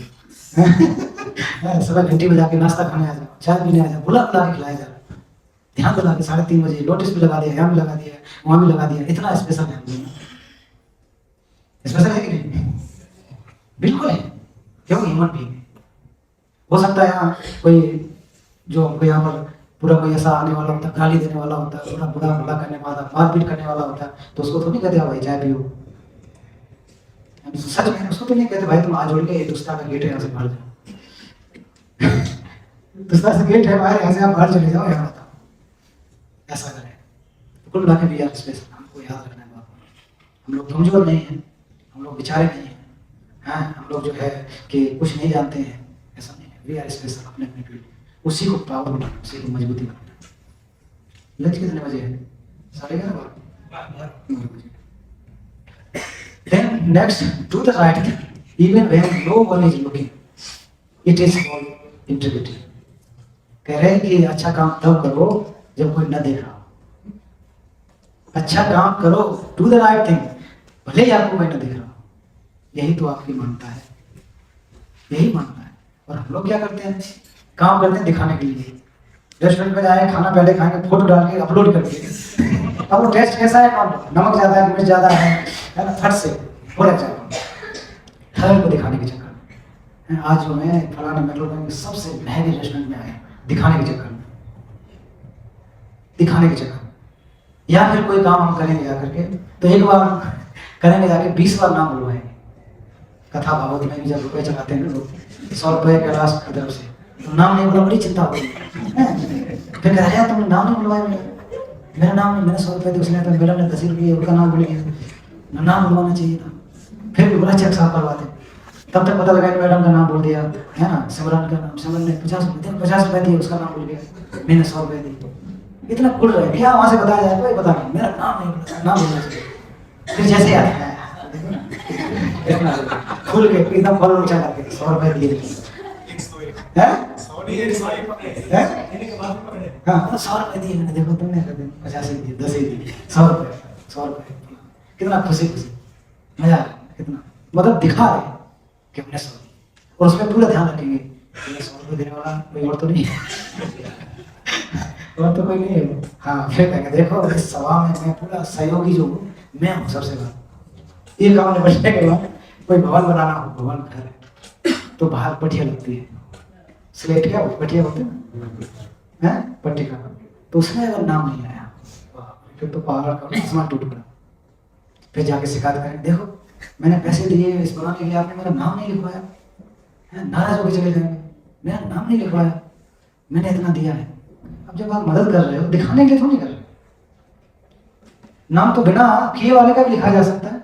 सुबह घंटी बजा के नाश्ता खाने आ जाओ, चाय पीने आ जाओ, बुला बुला के खिलाया जा रहा है, ध्यान दिला के 3:30 बजे नोटिस भी लगा दिया, यहाँ भी लगा दिया, वहाँ भी लगा दिया। इतना स्पेशल है, स्पेशल है कि नहीं? बिल्कुल है, क्यों? ह्यूमन बीइंग हो सकता है यहाँ कोई जो हमको यहाँ पर पूरा कोई ऐसा आने वाला होता, गाली देने वाला होता, पूरा बुरा भला करने वाला, मारपीट करने वाला होता, तो उसको तो नहीं कहते भाई चाय पियो। सच में उसको तो नहीं कहते भाई तुम आज जोड़ के दुष्टा का गेट है यहाँ से बाहर जाओ, दुष्टा से गेट है बाहर, यहाँ से आप बाहर चले जाओ, यहाँ बताओ ऐसा करें। कुल मिला के भी यार स्पेशल हमको याद रखना है बात, हम लोग कमजोर नहीं हैं, हम लोग बेचारे नहीं हैं, हाँ हम लोग जो है कि कुछ नहीं जानते हैं, ऐसा नहीं है। वी आर स्पेशल अपने अपने फील्ड, उसी को पावर बनाना, उसी को मजबूती बनाना। लंच कितने बजे है? 11:30। Then next, do the right thing, even when no one is looking. It is called integrity. कह रहे हैं कि अच्छा काम तब करो जब कोई न देख रहा हो। अच्छा काम करो, do the right thing, भले ही आपको कोई न देख रहा हो। यही तो आपकी मानता है, यही मानता है। और हम लोग क्या करते हैं? काम करते हैं दिखाने के लिए। रेस्टोरेंट में जाए, खाना पहले खाएंगे, फोटो डाल के अपलोड करके, अब वो टेस्ट कैसा है, नमक ज्यादा है, मिर्च ज्यादा है ना, फट से हो जाएगा, हर को दिखाने के चक्कर में। आज जो मैं फलाना मेट्रोपॉलिटन में सबसे महंगे रेस्टोरेंट में आया, दिखाने के चक्कर में, दिखाने के चक्कर में। या फिर कोई काम हम करेंगे जाकर के, तो एक बार करेंगे जाके 20 बार नाम बुलवाएंगे। कथा भागवत में भी जब रुपये चलाते हैं ना लोग, 100 रुपये कैलाश की तरफ से, तो नाम नहीं बोला, बड़ी चिंता होती है। फिर कह रहे तुमने नाम नहीं बुलवाया, मेरा नाम नहीं, मैंने 100 रुपये उसने, तो मैडम ने 10 रुपये उनका नाम बोल गया, नाम बुलवाना चाहिए था। फिर भी बड़ा चेक साफ करवाते, तब तक पता लगा कि मैडम का नाम बोल दिया है ना, सिमरन का नाम, सिमरन ने 50 रुपये दिए, उसका नाम बोल गया, मैंने 100 रुपये दिए। इतना खुल रहा है क्या, वहाँ से बताया जाए कोई पता नहीं, मेरा नाम नहीं बोला, नाम बोलना चाहिए। फिर जैसे आता है खुल के एकदम फल ऊंचा करके 100 रुपये दिए, हाँ 100 रुपये दिए मैंने, देखो तुमने 50 ही दिए, 10 ही दिए, 100 रुपये, कितना खुशी खुशी मजा आ रहा है, कितना मतलब दिखा रहे कि हमने 100 दिए। और उसमें पूरा ध्यान रखेंगे 100 रुपये देने वाला कोई और तो नहीं है, और तो कोई नहीं है। हाँ फिर कहेंगे देखो इस सभा में मैं पूरा सहयोगी जो हूँ, मैं हूँ सबसे बड़ा। ये काम निपटने के बाद कोई भवन बनाना हो, भवन घर है तो बाहर पटिया लगती है, स्लेट क्या पटिया बोलते हैं, पट्टिका, तो उसमें अगर नाम नहीं आया फिर तो पहाड़ का आसमान टूट पड़ा। फिर जाके शिकायत करें, देखो मैंने पैसे दिए इस बनाने के लिए, आपने मेरा नाम नहीं लिखवाया, नाराज होकर चले जाएंगे, मेरा नाम नहीं लिखवाया, मैंने इतना दिया है। अब जब आप मदद कर रहे हो, दिखाने के लिए थोड़ी कर रहे हो, नाम तो बिना किए वाले का भी लिखा जा सकता है।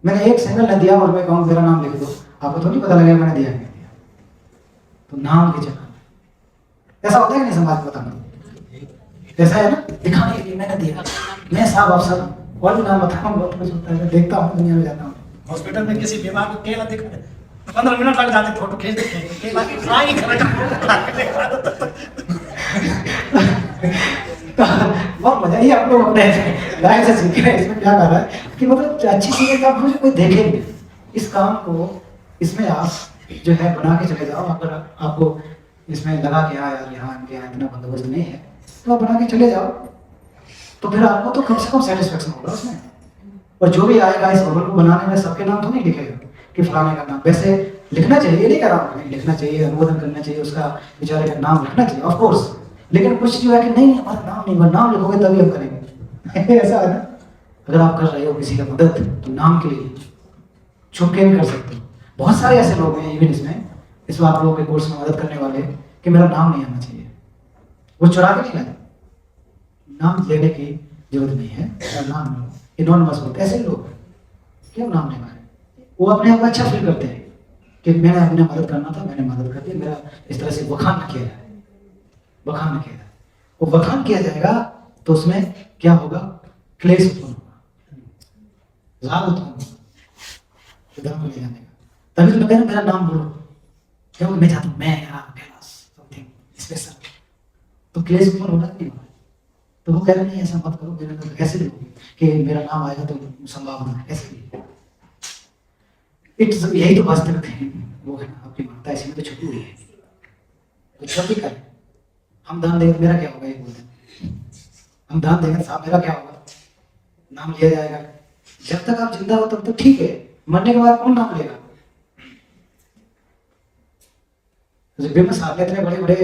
मैंने एक सिंगल ने दिया और मैं कहूँ मेरा नाम लिख दो, आपको तो नहीं पता लगेगा मैंने दिया नहीं दिया। तो नाम के चक्कर ऐसा होता है कि नहीं समाज में, बताना ऐसा है ना, दिखाने के लिए मैंने दिया, मैं साहब अफसर और भी नाम बताऊँ, बहुत कुछ होता है, देखता हूँ दुनिया में जाता हूँ। हॉस्पिटल में किसी बीमार को केला दिखा दे, 15 मिनट लग जाते, फोटो खींच देते, केला की फ्राई बहुत मजा, ये आप लोग अपने लाइफ से सीख रहे हैं। इसमें क्या कर रहा है कि मतलब अच्छी चीजें का मुझे कोई देखेंगे, इस काम को इसमें आप जो है बना के चले जाओ। अगर आपको इसमें लगा कि हाँ यार यहाँ इनके यहाँ इतना बंदोबस्त नहीं है, तो आप बना के चले जाओ, तो फिर आपको तो कम से कम सेटिस्फेक्शन होगा उसमें। और जो भी आएगा इस भवन को बनाने में, सबके नाम तो नहीं लिखेगा कि फलाने का नाम, वैसे लिखना चाहिए, ये नहीं कह रहा हूँ, लिखना चाहिए, अनुमोदन करना चाहिए, उसका बेचारे का नाम लिखना चाहिए ऑफ कोर्स, लेकिन कुछ जो है कि नहीं हमारा नाम नहीं, नाम लिखोगे तभी हम करेंगे ऐसा है ना। अगर आप कर रहे हो किसी का मदद, तो नाम के लिए छुप के भी कर सकते हो। बहुत सारे ऐसे लोग हैं इवन इसमें, इस आप लोगों के कोर्स में मदद करने वाले कि मेरा नाम नहीं आना चाहिए। वो चुरा के नहीं लाए, नाम लेने की जरूरत नहीं है, मेरा नाम लो, इनोनिमस बोलते ऐसे लोग क्यों नाम लेना है? वो अपने आप को अच्छा फील करते हैं कि मैंने अपने मदद करना था, मैंने मदद कर दी, मेरा इस तरह से बखान किया जाए, बखान किया जाए। वो बखान किया जाएगा तो उसमें क्या होगा? क्लेश उत्पन्न होगा, राग उत्पन्न होगा, उधर को ले जाने का। तभी तो मैं कह रहा हूं, मेरा नाम बोलो, क्यों मैं चाहता हूं मैं कैलाश समथिंग स्पेशल, तो क्लेश उत्पन्न होगा नहीं होगा? तो वो कह रहे नहीं ऐसा मत करो, मेरे अंदर कैसे लोगे कि मेरा नाम आएगा तो संभावना है कैसे भी। इट्स यही तो वास्तविक है, वो है ना आपकी मानता इसी में तो छुपी हुई है। तो जब भी करें हम दान देंगे, मेरा क्या होगा? ये बोलते हम दान देंगे साहब, मेरा क्या होगा? नाम लिया जाएगा। जब तक आप जिंदा हो तब तो ठीक है, मरने के बाद कौन नाम लेगा? जिब्बे साहब ने इतने बड़े बड़े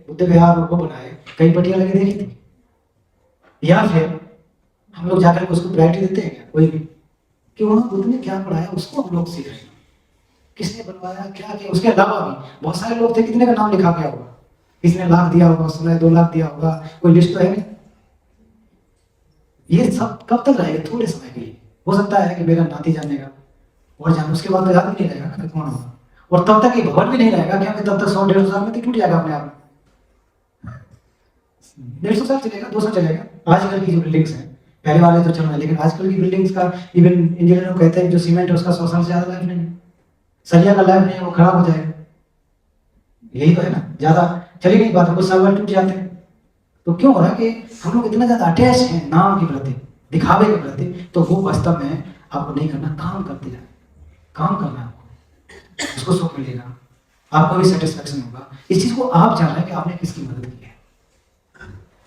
बुद्ध विहार को बनाए, कई पट्टियां लगी देखी थी। या फिर हम लोग जाकर उसको प्रायोरिटी देते हैं क्या कोई भी, कि वहां बुद्ध ने क्या पढ़ाया उसको हम लोग सीख रहे हैं, किसने बनवाया क्या किया। उसके अलावा भी बहुत सारे लोग थे, कितने का नाम लिखा गया होगा, किसने लाख दिया होगा, उसने 2 लाख दिया होगा, कोई लिस्ट तो है नहीं। ये सब कब तक रहेगा? थोड़े समय के लिए। हो सकता है कि मेरा नाती जानेगा और जान, उसके बाद तो याद भी नहीं रहेगा कि कौन होगा, और तब तक ये भवन भी नहीं रहेगा, क्योंकि तब तक 100-150 साल में तो टूट जाएगा अपने आप। 150 साल चलेगा, 200 चलेगा। आजकल की जो बिल्डिंग्स हैं, पहले वाले तो चल रहे हैं, लेकिन आजकल की बिल्डिंग्स का इवन इंजीनियर कहते हैं जो सीमेंट है उसका 100 साल से ज्यादा लाइफ नहीं है, सरिया का लाइफ नहीं है, वो खराब हो जाएगा। यही तो है ना, ज्यादा चल ही नहीं पाते, कुछ साल टूट जाते हैं। तो क्यों हो रहा है कि हम लोग इतना ज्यादा अटैच हैं नाम के प्रति, दिखावे के प्रति, तो वो वास्तव में आपको नहीं करना, काम करते जाए, काम करना है आपको, उसको सुख मिलेगा, आपको भी सेटिस्फेक्शन होगा। इस चीज को आप जान रहे हैं कि आपने किसकी मदद की है,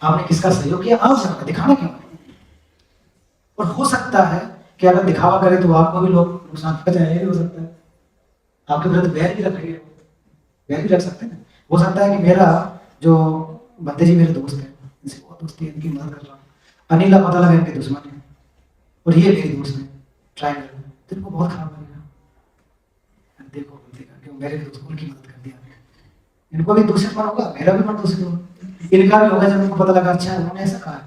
आपने किसका सहयोग किया, आप जान रहे, दिखाना क्यों है? और हो सकता है कि अगर दिखावा करे तो आपको भी लोग नुकसान कर जाए, हो सकता है आपके विरुद्ध बैर भी रखेंगे, बैर भी रख सकते हैं। हो सकता है कि मेरा जो बंदे जी मेरे दोस्त हैं, इनसे बहुत दोस्ती है, इनकी मदद कर रहा हूँ, अनिल पता लगा इनके दुश्मन है और ये मेरे दोस्त हैं, ट्रायंगल, तो इनको बहुत खराब लगेगा। देखो बोलतेगा कि मेरे दोस्त उनकी मदद कर दिया, इनको भी दूसरे मन होगा, मेरा भी मन दूसरे होगा, इनका भी होगा जब उनको पता लगा अच्छा उन्होंने ऐसा कहा है।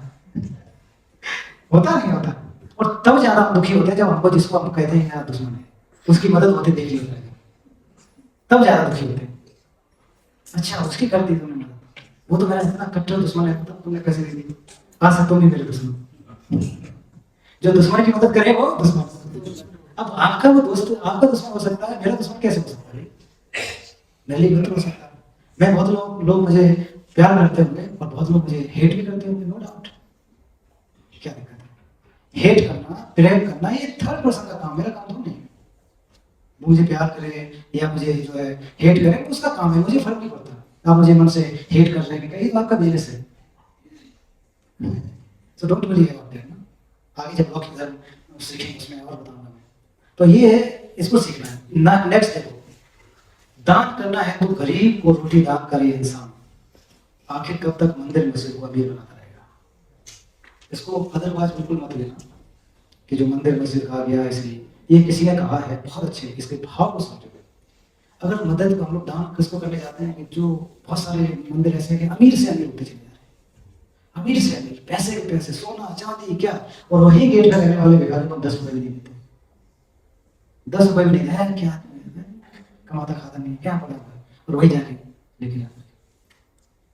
होता नहीं होता। और तब ज्यादा दुखी होते हैं जब हमको, जिसको हम कहते हैं यार दुश्मन है, उसकी मदद होते देख लिया, तब ज्यादा दुखी होते हैं। अच्छा उसकी कर दी तुमने मदद, वो तो मेरा इतना कट्टर दुश्मन है, तब तुमने कैसे दे दी? आज से तुम ही मेरे दुश्मन। जो दुश्मन की मदद करे वो दुश्मन। अब आपका वो दोस्त आपका दुश्मन हो सकता है, मेरा दुश्मन कैसे हो सकता है? मेरे लिए मित्र हो सकता है। मैं बहुत लोग मुझे प्यार करते होंगे और बहुत लोग मुझे हेट भी करते होंगे, नो डाउट। क्या दिक्कत है? हेट करना, प्रेम करना ये थर्ड पर्सन का काम, मेरा काम तो नहीं। वो मुझे प्यार करे या मुझे जो है हेट करे, उसका काम है, मुझे फर्क नहीं पड़ता। आप मुझे मन से हेट कर रहे हैं, ये तो आपका बिजनेस है। So don't believe about that ना। आगे जब लौकिक धर्म सीखेंगे उसमें और बताऊंगा मैं। तो ये है, इसको सीखना है। नेक्स्ट देखो, दान करना है तो गरीब को रोटी दान करे इंसान, आखिर कब तक मंदिर मस्जिद को अमीर बनाता रहेगा? इसको अदरवाइज बिल्कुल मत लेना कि जो मंदिर मस्जिद कहा गया इसलिए, ये किसी ने कहा है, बहुत अच्छे, इसके भाव को समझो। अगर मदद को हम लोग दान किसको करने जाते हैं कि जो बहुत सारे मंदिर ऐसे हैं कि अमीर से अमीर होते चले जा रहे हैं, अमीर से अमीर, पैसे के पैसे, सोना चांदी क्या, और वही गेट पर रहने वाले भिखारी को 10 रुपए भी नहीं देते, 10 रुपए भी नहीं है, क्या कमाता खाता नहीं, क्या पड़ा हुआ है, और वही जाके लेके जाते हैं।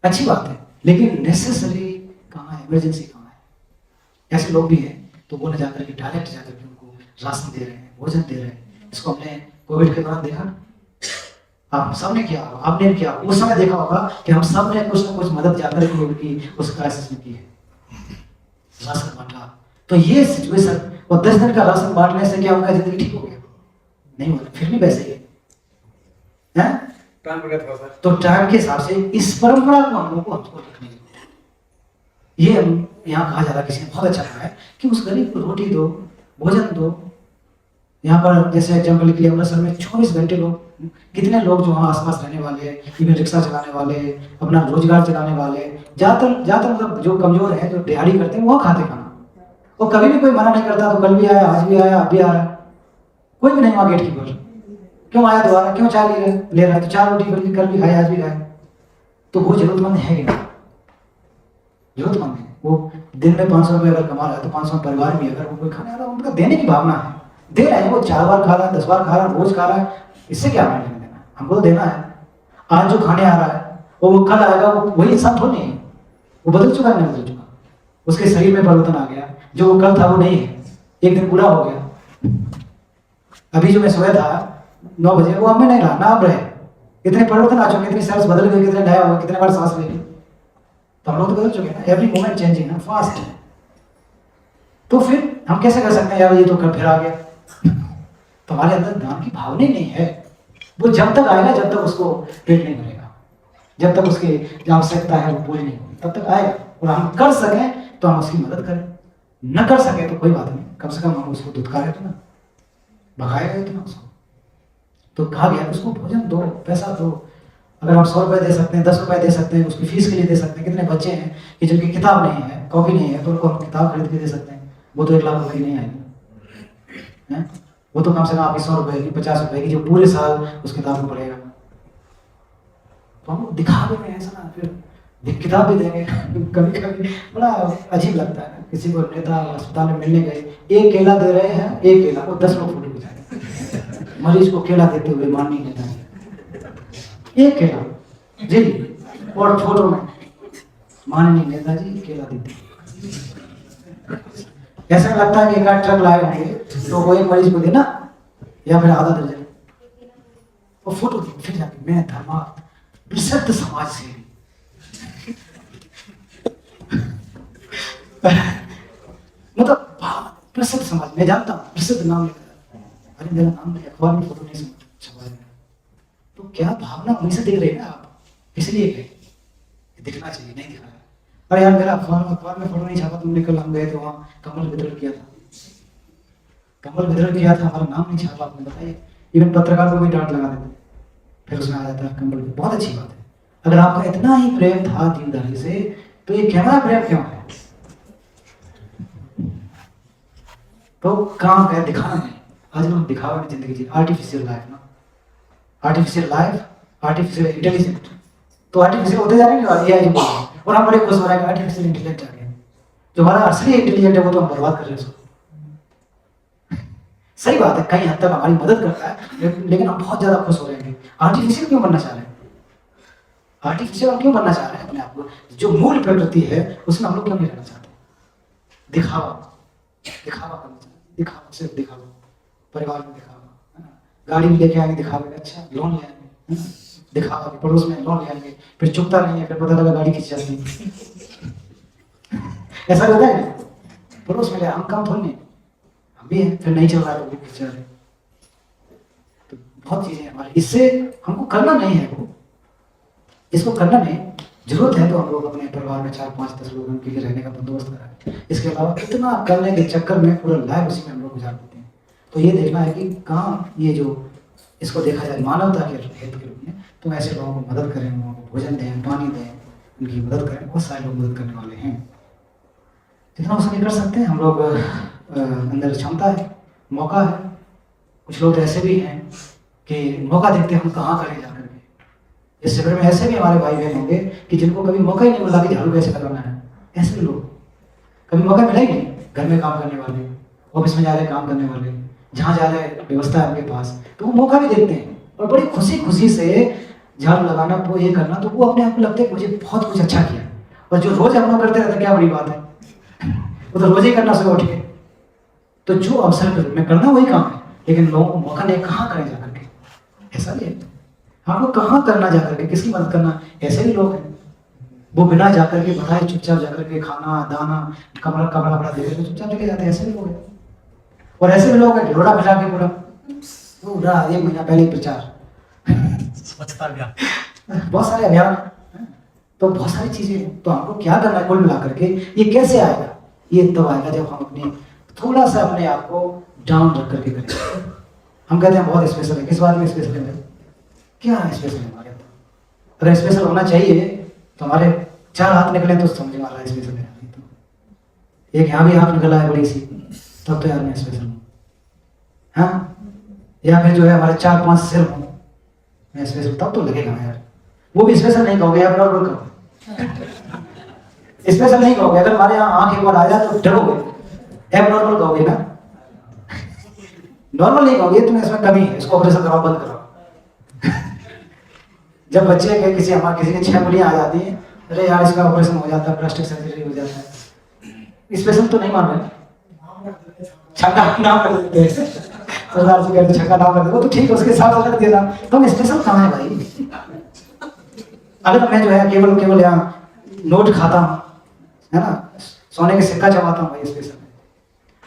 अच्छी बात है, लेकिन नेसेसरी कहाँ है, इमरजेंसी कहाँ है? ऐसे लोग भी हैं तो वो न जाकर के डायरेक्ट जाकर के उनको राशन दे रहे हैं, भोजन दे रहे हैं। इसको हमने कोविड के दौरान देखा, आप सबने किया होगा, आपने किया, उस समय देखा होगा कि हम सब ने कुछ ना कुछ मदद जाकर के उनकी उस क्राइसिस में की है, राशन बांटा। तो ये सिचुएशन, और 10 दिन का राशन बांटने से क्या उनका जिंदगी ठीक हो गया? नहीं होगा, फिर भी वैसे ही है। तो टाइम के हिसाब से इस परंपरा को हम लोग को हमको रखनी है। ये यहाँ कहा जा रहा है, किसी ने बहुत अच्छा कहा है कि उस गरीब को रोटी दो, भोजन दो। यहाँ पर जैसे एग्जाम्पल के लिए अमृतसर में 24 घंटे लोग, कितने लोग जो वहाँ आसपास रहने वाले, इवन रिक्शा चलाने वाले, अपना रोजगार चलाने वाले, ज्यादातर मतलब जो कमजोर है, जो दिहाड़ी करते हैं, वो खाते खाना। वो कभी भी कोई मना नहीं करता, तो कल भी आया, आज भी आया, अब भी आ रहा है, कोई भी नहीं वहाँ गेट कीपर। क्यों आया दोबारा, क्यों चाय ले रहा है, तो 4 रोटी कल भी खाए, आज भी खाए। तो वो जरूरतमंद है कि नहीं? जरूरतमंद है। वो दिन में 500 रुपये अगर कमा रहा है तो 500 परिवार भी अगर वो कोई खाने वाला, उनका देने की भावना है, दे रहे हैं। वो 4 बार खा रहा है, 10 बार खा रहा है, रोज खा रहा है, इससे क्या हमें लेना देना? हमको तो देना है। आज जो खाने आ रहा है वो कल आएगा, वो वही इंसान थोड़ी नहीं है, वो बदल चुका है, नहीं बदल चुका, उसके शरीर में परिवर्तन आ गया, जो वो कल था वो नहीं है, एक दिन पूरा हो गया। अभी जो मैं सोया था 9 बजे, वो अब में नहीं रहा ना, अब रहे। इतने परिवर्तन आ चुके, इतनी सेल्स बदल गई, कितने नया हुआ, कितने बार सांस ले ली, तो हम लोग तो बदल चुके हैं ना, एवरी मोमेंट चेंजिंग है, फास्ट है। तो फिर हम कैसे कर सकते हैं यार ये तो कल फिर आ गया? तो हमारे अंदर दान की भावना ही नहीं है। वो जब तक आएगा जब तक उसको पेट नहीं भरेगा, जब तक उसकी जो आवश्यकता है वो पूरी नहीं होगी, तब तक आएगा। और हम कर सकें तो हम उसकी मदद करें, न कर सके तो कोई बात नहीं, कम से कम हम उसको दुत्कारे तो ना, भगाएगा तो ना उसको। तो कहा गया उसको भोजन दो, पैसा दो। अगर हम 100 रुपये दे सकते हैं, 10 रुपये दे सकते हैं, उसकी फीस के लिए दे सकते हैं। कितने बच्चे हैं कि जिनकी किताब नहीं है, कॉपी नहीं है, तो उनको हम किताब खरीद के दे सकते हैं। वो तो 1 लाख रुपए की नहीं आएगी, है? वो तो कम से कम आपकी 100 रुपये की, 50 रुपये की, जो पूरे साल उस किताब में पढ़ेगा। तो हम दिखावे में ऐसा ना, फिर किताब भी देंगे। कभी कभी बड़ा अजीब लगता है, किसी को नेता अस्पताल में मिलने गए, एक केला दे रहे हैं, एक केला को 10 लोग फोटो खिंचाएंगे, मरीज को केला देते हुए माननीय नेता, एक केला जी, और फोटो में माननीय नेताजी केला देते। ऐसा लगता है कि 1 ट्रक लाए होंगे तो वो एक मरीज को देना, या फिर आधा दर्जन, और फोटो दी, फिर जाके मैं धर्मार्थ प्रसिद्ध समाज सेवी, मतलब प्रसिद्ध समाज, मैं जानता हूँ प्रसिद्ध नाम लिखा, अरे मेरा नाम नहीं, अखबार में फोटो नहीं छपा है। तो क्या भावना वहीं से देख रहे हैं ना आप, इसलिए दिखना चाहिए, नहीं दिखा रहा। अरे यार मेरा अखबार में फोटो नहीं छापा, तुमने कल हम गए थे वहाँ कमल वितरण किया था, कमल वितरण किया था, हमारा नाम नहीं छापा आपने, बताइए। इवन पत्रकार को भी डांट लगा देते, फिर उसमें आ जाता है कमल। बहुत अच्छी बात है, अगर आपका इतना ही प्रेम था दीनदारी से, तो ये कैमरा प्रेम क्यों है? तो काम है दिखाना नहीं। आज लोग दिखावे में जिंदगी जी, आर्टिफिशियल लाइफ ना, आर्टिफिशियल लाइफ, आर्टिफिशियल इंटेलिजेंट। तो आर्टिफिशियल होते जा रहे हैं ये जो, और हम बड़े खुश हो रहे हैं आर्टिफिशियल इंटेलिजेंट आ गया। जो हमारा असली इंटेलिजेंट है वो तो हम बर्बाद कर रहे हैं उसको। सही बात है, कहीं हद तक हमारी मदद करता है, लेकिन हम बहुत ज्यादा खुश हो रहे हैं। आर्टिफिशियल क्यों बनना चाह रहे हैं? आर्टिफिशियल क्यों बनना चाह रहे हैं अपने आप को? जो मूल प्रकृति है उसमें हम लोग क्यों नहीं रहना चाहते? दिखावा, दिखावा करना चाहते, दिखावा, सिर्फ दिखावा, परिवार में दिखावा, है ना? गाड़ी भी लेके आएंगे दिखावे, अच्छा लोन ले आएंगे, है ना? दिखावा, पड़ोस में लोन ले आएंगे, फिर चुकता नहीं है, फिर पता लगा गाड़ी खींच जाती है। ऐसा होता है ना, पड़ोस में ले, हम काम थोड़ी नहीं, हम भी हैं, फिर नहीं चल रहा है तो खींच रहे। तो बहुत चीजें हमारे, इससे हमको करना नहीं है, वो इसको करना नहीं, जरूरत है तो हम लोग अपने परिवार में 4, 5, 10 लोगों के लिए रहने का बंदोबस्त कराएं। इसके अलावा इतना करने के चक्कर में पूरा लाइफ उसी में हम लोग गुजार देते हैं। तो ये देखना है कि कहाँ ये जो इसको देखा जाए मानवता के हित के रूप में, तो ऐसे लोगों को मदद करें, लोगों को भोजन दें, पानी दें, उनकी मदद करें। बहुत सारे लोग मदद करने वाले हैं, जितना हो सके कर सकते हैं हम लोग। अंदर क्षमता है, मौका है। कुछ लोग ऐसे भी हैं कि मौका देखते हम कहाँ करें जाकर के। इस शिविर में ऐसे भी हमारे भाई बहन होंगे कि जिनको कभी मौका ही नहीं मिला कि झाड़ू कैसे लगाना है। ऐसे भी लोग कभी मौका मिला ही नहीं, घर में काम करने वाले, ऑफिस में जा रहे काम करने वाले, जहाँ जा रहे व्यवस्था है उनके पास, तो वो मौका भी देखते हैं और बड़ी खुशी खुशी से झाड़ू लगाना, वो ये करना, तो वो अपने आप को लगता है कि मुझे बहुत कुछ अच्छा किया। और जो रोज हम लोग करते रहते क्या बड़ी बात है, वो तो रोज ही करना सुबह उठ के। तो जो अवसर के रूप में करना वही काम है, लेकिन लोगों को मौका नहीं, कहाँ करें जाकर के, ऐसा नहीं है। हमको कहाँ करना जाकर के, किसकी मदद करना, ऐसे भी लोग हैं वो बिना जाकर के बताए चुपचाप जाकर के खाना दाना कपड़ा वपड़ा दे के चुपचाप चले जाते हैं। ऐसे भी लोग हैं, और ऐसे भी लोग हैं ढिलोड़ा बिठा के पूरा 1 महीना पहले प्रचार, स्वच्छता अभियान, बहुत सारे अभियान हैं। तो बहुत सारी चीजें हैं। तो हमको क्या करना है कुल मिला करके, ये कैसे आएगा? ये तब आएगा जब हम अपने थोड़ा सा अपने आप को डाउन रख करके करें। हम कहते हैं बहुत स्पेशल है, किस बात में स्पेशल है? क्या स्पेशल है हमारे अंदर? अगर स्पेशल होना चाहिए तो हमारे 4 हाथ निकले तो समझ में आ रहा है स्पेशल है। तो एक यहाँ भी हाथ निकला है बड़ी सी, तब तो यार मैं स्पेशल हूँ, हाँ? या फिर जो है हमारे 4, 5 सिर हों, मैं स्पेशल, तब तो लगेगा ना यार। वो भी स्पेशल नहीं कहोगे, आप नॉर्मल कहो। स्पेशल नहीं कहोगे, अगर हमारे यहाँ आंख एक बार आ जाए तो डरोगे, एबनॉर्मल कहोगे ना, नॉर्मल नहीं कहोगे, तुम्हें इसमें कमी है, इसको ऑपरेशन कराओ, बंद कराओ। जब बच्चे के किसी की 6 उंगलियां आ जाती हैं, अरे यार इसका ऑपरेशन हो जाता है, प्लास्टिक सर्जरी हो जाता है, स्पेशल तो नहीं मान रहे, छक्का नाम कर देते हैं, सरदार जी कहते छक्का नाम कर देते, वो तो ठीक है, उसके साथ अलग देना, तो हम स्पेशल कहाँ है भाई? अगर मैं जो है केवल यहाँ नोट खाता हूँ, है ना, सोने के सिक्का चबाता हूँ, भाई स्पेशल है।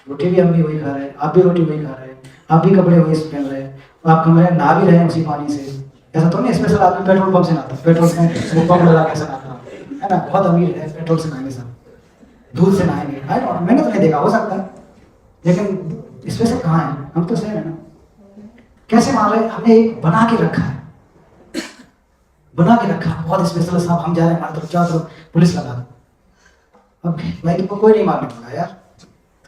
रोटी भी हम भी वही खा रहे हैं, आप भी रोटी वही खा रहे हैं, आप भी कपड़े वही पहन रहे हैं, आप कमरे नहा भी रहे हैं उसी पानी से, ऐसा तो नहीं स्पेशल आदमी पेट्रोल पंप से नहाता, पेट्रोल में पंप लगा के नहाता है ना, बहुत अमीर है, पेट्रोल से नहाएंगे सब, दूध से नहाएंगे, मैंने तो नहीं देखा, हो सकता है, लेकिन स्पेशल कहाँ है? हम तो सेम है ना। कैसे मान रहे? हमने एक बना के रखा है, बना के रखा है, बहुत स्पेशल साहब, हम जा रहे हैं हमारे तरफ, चारों तरफ पुलिस लगा दो, अब भाई तुमको कोई नहीं मारने वाला यार,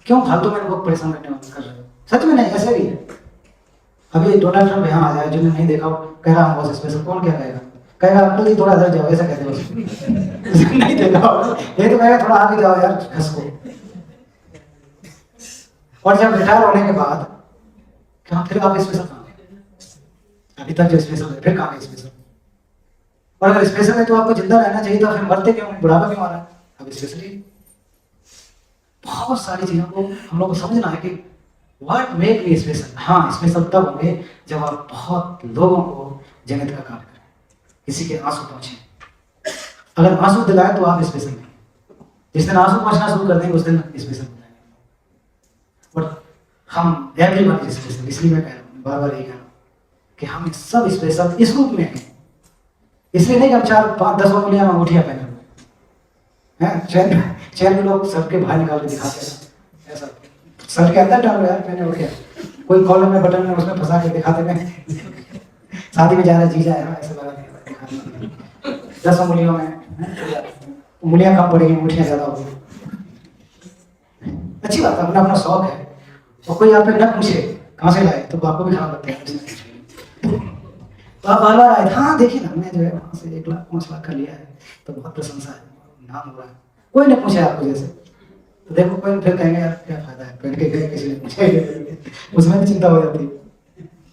क्यों फालतू में लोग परेशान करने वाले कर रहे हो? सच में नहीं, ऐसे भी है। अभी डोनाल्ड ट्रंप यहाँ आ जाए, जिन्होंने नहीं देखा, कह रहा हूँ बहुत स्पेशल, कौन क्या कहेगा? कहेगा अंकल जी थोड़ा इधर जाओ, ऐसा कहते हो नहीं देखा होगा, ये तो कहेगा थोड़ा आगे जाओ यार घस को। और जब रिटायर होने के बाद क्या फिर आप स्पेशल कहाँ है? अभी तक जो स्पेशल है, फिर कहाँ है स्पेशल? और अगर स्पेशल है तो आपको जिंदा रहना चाहिए था, फिर मरते क्यों, बुढ़ापा क्यों आ रहा है? अब स्पेशली बहुत सारी चीजों को हम लोग को समझना है कि व्हाट मेक मी स्पेशल। हाँ, स्पेशल तब होंगे जब आप बहुत लोगों को जन्नत का कार्य करें, किसी के आंसू पहुंचे। अगर आंसू दिलाए तो आप स्पेशल नहीं, जिस दिन आंसू पहुंचना शुरू कर देंगे उस दिन स्पेशल हो जाएंगे। और हम एवरीवन इज स्पेशल, इसलिए मैं कह रहा हूँ, बार बार यही कह रहा हूँ कि हम सब स्पेशल इस रूप में हैं। इसलिए नहीं कि हम 4-5-10 उंगलियां अंगूठियां पहने हुए हैं, चैन भी लोग सर के बाहर निकाल के दिखाते हैं, ऐसा सर के अंदर डालो यार, मैंने उठ गया, कोई कॉलर में बटन में उसमें फंसा के दिखाते हैं, शादी में जा रहा जीजा है ऐसा लगा दिखाते 10 उंगलियों में, उंगलियां कम पड़ेगी, अंगूठियां ज्यादा होगी। अच्छी बात है, अपना अपना शौक है, और कोई आप पे न पूछे कहाँ से लाए तो आपको भी खराब लगता है, तो आप बार बार आए, हाँ देखिए ना हमने जो है वहाँ से 1 लाख 5 लाख का लिया है, तो बहुत प्रशंसा है, नाम हो रहा है, कोई नहीं पूछे आपको जैसे, तो देखो कोई फिर कहेंगे यार क्या फायदा है, पहन के गए किसी ने पूछे, उसमें भी चिंता हो जाती,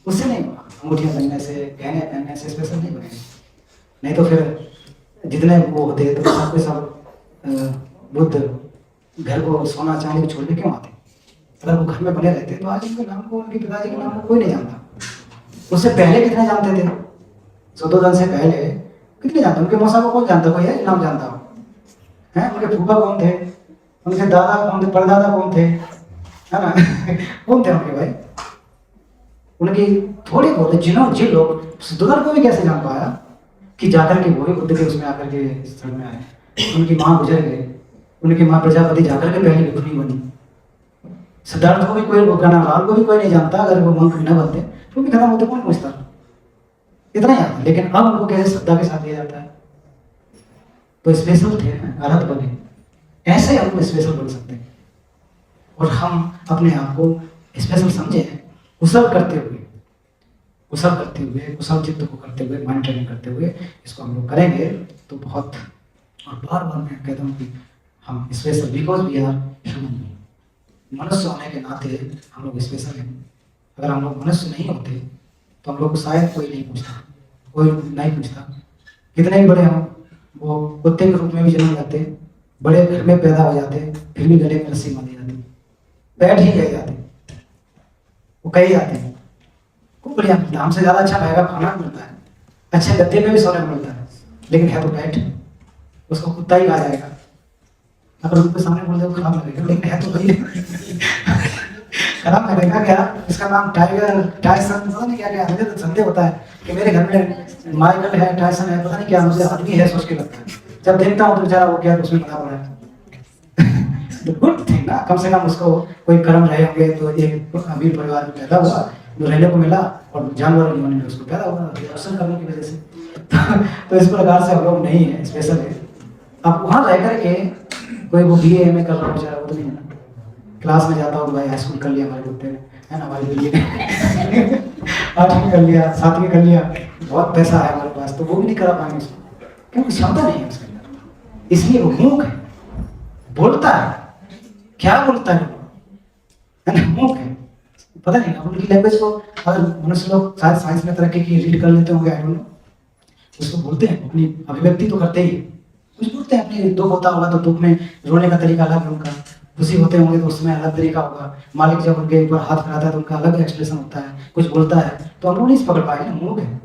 उससे नहीं होगा। अंगूठियाँ पहनने से, गहने पहनने से स्पेशल नहीं बनेंगे, नहीं तो फिर जितने वो होते तो सब के सब बुद्ध घर को सोना चांदी को छोड़ के क्यों आते? अगर वो घर में बने रहते तो आज उनके नाम को, उनके पिताजी के नाम को कोई नहीं जानता। उससे पहले कितने जानते थे? 100-2 से पहले कितने जानते? उनके मौसा को कौन जानता? कोई है नाम जानता हो? हैं? उनके फूफा कौन थे? उनके दादा कौन थे? परदादा कौन थे? है ना? कौन थे उनके भाई? उनकी थोड़ी बहुत जिन लोग दुल्हन को भी कैसे जान पाया कि जाकर के वही बुद्ध के उसमें आकर के शरण में आए। उनकी माँ गुजर गए, उनकी माँ प्रजापति जाकर के पहली भिक्षुणी बनी। सिद्धार्थ को भी कोई, गणालाल को भी कोई नहीं जानता, अगर वो मंक न बनते तो भी खत्म होते, कौन पूछता? इतना ही आता, लेकिन अब उनको कैसे श्रद्धा के साथ लिया जाता है। तो स्पेशल थे, अर्हत बने, ऐसे हम स्पेशल बन सकते हैं। और हम अपने आप को स्पेशल समझे, कुशल करते हुए, कुशल चित्त को करते हुए, माइंड ट्रेनिंग करते हुए इसको हम लोग करेंगे तो बहुत। और बार बार मैं कहता हूँ कि हम special because we are human, मनुष्य होने के नाते हम लोग स्पेशल हैं। अगर हम लोग मनुष्य नहीं होते तो हम लोग को शायद कोई नहीं पूछता, कोई नहीं पूछता। कितने ही बड़े हों, वो कुत्ते के रूप में भी जन्म लेते, बड़े घर में पैदा हो जाते, फिर भी गले में रस्सी बांधी जाती, बैठ ही गए जाते, वो कहीं जाते हैं खूब बढ़िया मिलता है, हमसे ज़्यादा अच्छा महंगा खाना मिलता है, अच्छे गद्दे में भी सोने को मिलता है, लेकिन है तो बैठ, उसको कुत्ता ही कहा जाएगा। अगर उनके सामने बोल दे खराब लगेगा, लेकिन है तो वही खराब लगेगा। क्या इसका नाम टाइगर, टाइसन, पता नहीं क्या क्या, मुझे तो संदेह होता है कि मेरे घर में माइकल है, टाइसन है, पता नहीं क्या, मुझे आदमी है सोच के लगता है। जब देखता हूँ तो बेचारा वो क्या, तो उसमें पता पड़ा है तो गुड थिंग ना, कम से कम उसको कोई कर्म रहे होंगे, तो एक अमीर परिवार में पैदा हुआ, जो रहने को मिला, और जानवर ने उसको पैदा हुआ दर्शन करने की वजह से। तो इस प्रकार से हम लोग नहीं है, स्पेशल है। अब वहाँ रह करके कोई वो BA MA कर रहा हो बेचारा, वो तो नहीं है ना, क्लास में जाता हो तो भाई हाई स्कूल कर लिया हमारे कुत्ते ने, है ना, हमारे लिए 8वीं कर लिया, 7वीं कर लिया, बहुत पैसा है हमारे पास, पास, तो वो भी नहीं करा पाएंगे उसको, क्योंकि क्षमता नहीं है उसके अंदर। इसलिए वो मूक है, बोलता है क्या बोलता है ना, मूक है। पता नहीं अब उनकी लैंग्वेज को अगर मनुष्य लोग शायद साइंस में तरक्की की रीड कर लेते होंगे, आई डोंट नो, उसको बोलते हैं, अपनी अभिव्यक्ति तो करते ही कुछ बोलते हैं। अपनी दुख होता होगा तो दुख में रोने का तरीका अलग है उनका, खुशी होते होंगे तो उसमें अलग तरीका होगा, मालिक जब उनके ऊपर हाथ फैलाता है तो उनका अलग एक्सप्रेशन होता है, कुछ बोलता है तो हम लोग नहीं पकड़ पाएंगे ना, मूक है,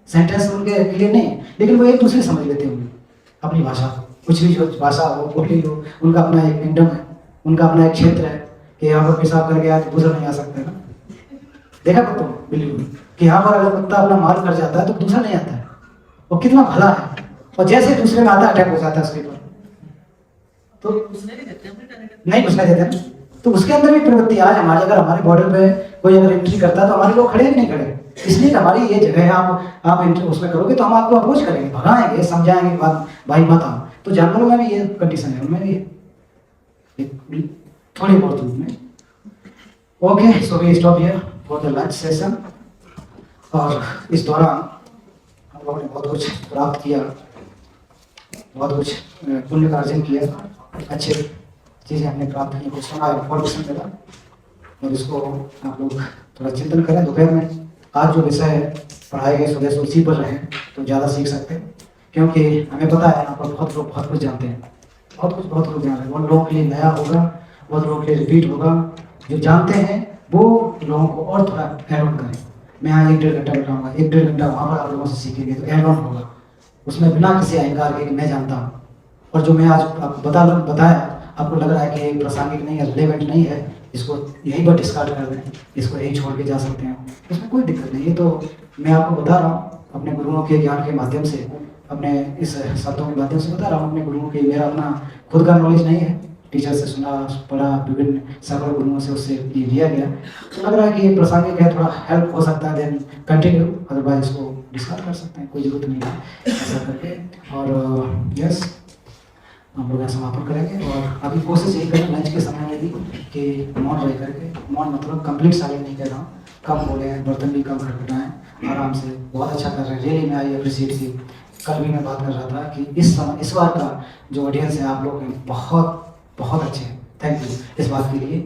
सेंटेंस उनके क्लियर नहीं है, लेकिन वो एक दूसरे समझ लेते होंगे अपनी भाषा को, कुछ भी जो भाषा हो बोली हो, उनका अपना एक किंगडम है, उनका अपना एक क्षेत्र है कि यहाँ पर पेशाब करके आए तो दूसरा नहीं आ सकते ना। देखा तो बिल्कुल कि यहाँ पर अगर कुत्ता अपना माल कर जाता है तो दूसरा नहीं आता है, वो कितना भला है, और जैसे दूसरे में आता अटैक हो जाता है उसके ऊपर, तो नहीं घुसने देते ना। तो उसके अंदर भी प्रवृत्ति आज हमारी, अगर हमारे बॉर्डर पे कोई अगर एंट्री करता है तो हमारे लोग खड़े नहीं खड़े, इसलिए कि हमारी ये जगह है, आप एंट्री उसमें करोगे तो हम आपको अप्रोच करेंगे, भगाएंगे, समझाएंगे बात, भाई मत आओ। तो जानवरों में भी ये कंडीशन है, उनमें भी है थोड़ी बहुत रूप में। Okay, so we stop here for the lunch session. और इस दौरान हम लोगों ने बहुत कुछ प्राप्त किया, बहुत कुछ पुण्य का अर्जन किया, अच्छे चीज़ें हमने प्राप्त की, कुछ सुना, इन्फॉर्मेशन मिला, और इसको आप लोग थोड़ा चिंतन करें। दोपहर में आज जो विषय पढ़ाए गए सुबह से उसी पर रहें तो ज़्यादा सीख सकते हैं, क्योंकि हमें पता है यहाँ पर बहुत लोग बहुत कुछ जानते हैं, बहुत लोग जान रहे हैं। उन लोगों के लिए नया होगा, बहुत लोगों के लिए रिपीट होगा, जो जानते हैं वो लोगों को और थोड़ा ऐड ऑन करें। मैं यहाँ 1-1.5 घंटा बैठाऊँगा, 1-1.5 घंटा वहाँ पर आप लोगों से सीखेंगे तो ऐड ऑन होगा, उसमें बिना किसी अहंकार के कि मैं जानता हूँ। और जो मैं आज आपको बताया आपको लग रहा है कि प्रासंगिक नहीं है, रिलेवेंट नहीं है, इसको यहीं पर डिस्कार्ड कर दें, इसको यहीं छोड़ के जा सकते हैं, इसमें कोई दिक्कत नहीं है। तो मैं आपको बता रहा हूँ अपने गुरुओं के ज्ञान के माध्यम से, अपने इस शब्दों के माध्यम से बता रहा हूँ अपने गुरुओं के, मेरा अपना खुद का नॉलेज नहीं है, टीचर से सुना पढ़ा, विभिन्न सैकड़ों गुरुओं से उससे ये लिया गया, तो लग रहा है कि ये प्रासंगिक है, थोड़ा हेल्प हो सकता है, देन कंटिन्यू, अदरवाइज इसको डिस्कार्ड कर सकते हैं, कोई जरूरत नहीं है ऐसा करके। और यस, हम लोग यहाँ समापन करेंगे, और अभी कोशिश यही करें लंच के समय में भी कि मौन रह करके, मौन मतलब कंप्लीट साइलेंट नहीं कह रहा हूँ, कम बोले, बर्तन भी कम खटखटाएं, आराम से, बहुत अच्छा कर रहे हैं, रियली मैं आई अप्रिशिएट की। कल भी मैं बात कर रहा था कि इस बार का जो ऑडियंस है आप लोग हैं बहुत बहुत अच्छे हैं, थैंक यू इस बात के लिए।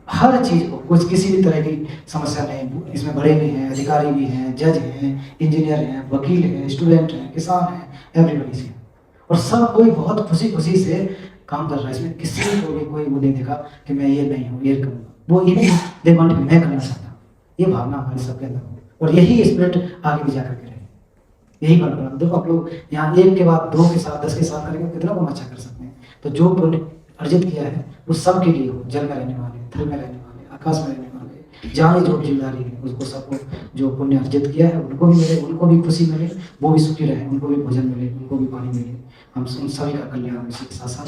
हर चीज़ को, कुछ किसी भी तरह की समस्या नहीं, इसमें बड़े भी हैं, अधिकारी भी हैं, जज हैं, इंजीनियर हैं, वकील हैं, स्टूडेंट हैं, किसान हैं, एवरीबडी से, और सब कोई बहुत खुशी से काम कर रहा है। इसमें किसी को भी कोई वो नहीं देखा कि मैं ये नहीं हूँ, ये करूँगा, वो ये दे वांट मैं करना चाहता हूँ, ये भावना हमारे सबके अंदर हो, और यही स्पिरिट आगे भी जाकर के रहे, यही बन रहा है। देखो आप लोग यहाँ 1 के बाद 2 के साथ 10 के साथ करेंगे कितना को अच्छा कर सकते हैं। तो जो पुण्य अर्जित किया है वो सब के लिए हो, जल में रहने वाले, थल में रहने वाले, आकाश में रहने वाले, जहाँ जो जिम्मेदारी है उसको सबको जो पुण्य अर्जित किया है उनको भी मिले, उनको भी खुशी मिले, वो भी सुखी रहे, उनको भी भोजन मिले, उनको भी पानी मिले, हम उन सभी का कल्याण इसी के साथ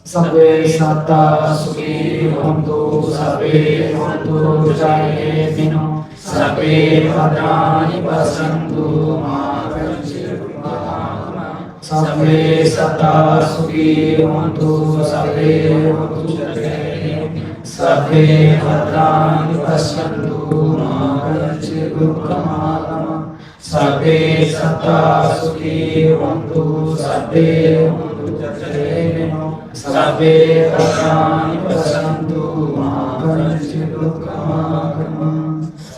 सर्वे सत्ता सुखी भवन्तु, सर्वे भवन्तु जयेमिनो, सर्वे भद्राणि पश्यन्तु मा कश्चित् दुःखभाग्, सर्वे सत्ता सुखी भवन्तु, सर्वे भवन्तु जयेमिनो, सर्वे भद्राणि पश्यन्तु मा कश्चित् दुःखभाग्, सर्वे सत्ता सुखी भवन्तु, सर्वे भवन्तु जयेमिनो, सर्वे भद्राणि पश्यन्तु मा कश्चित् दुःखभाग्।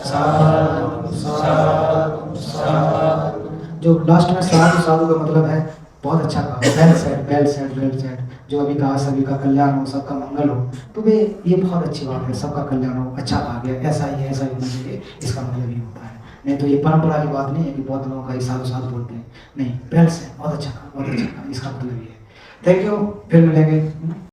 साधु साधु साधु। जो लास्ट में साधु साधु का मतलब है बहुत अच्छा कहा, वेल सेड, जो अभी कहा सभी का कल्याण हो, सबका मंगल हो, तो वे ये बहुत अच्छी बात है, सबका कल्याण हो, अच्छा कहा गया, ऐसा ही है, ऐसा ही होना चाहिए, इसका मतलब ये होता है। नहीं तो ये परंपरा की बात नहीं है कि बहुत लोगों का ही साधु साधु बोलते हैं, नहीं, वेल सेड, बहुत अच्छा कहा, इसका मतलब ये है। थैंक यू, फिर मिलेंगे।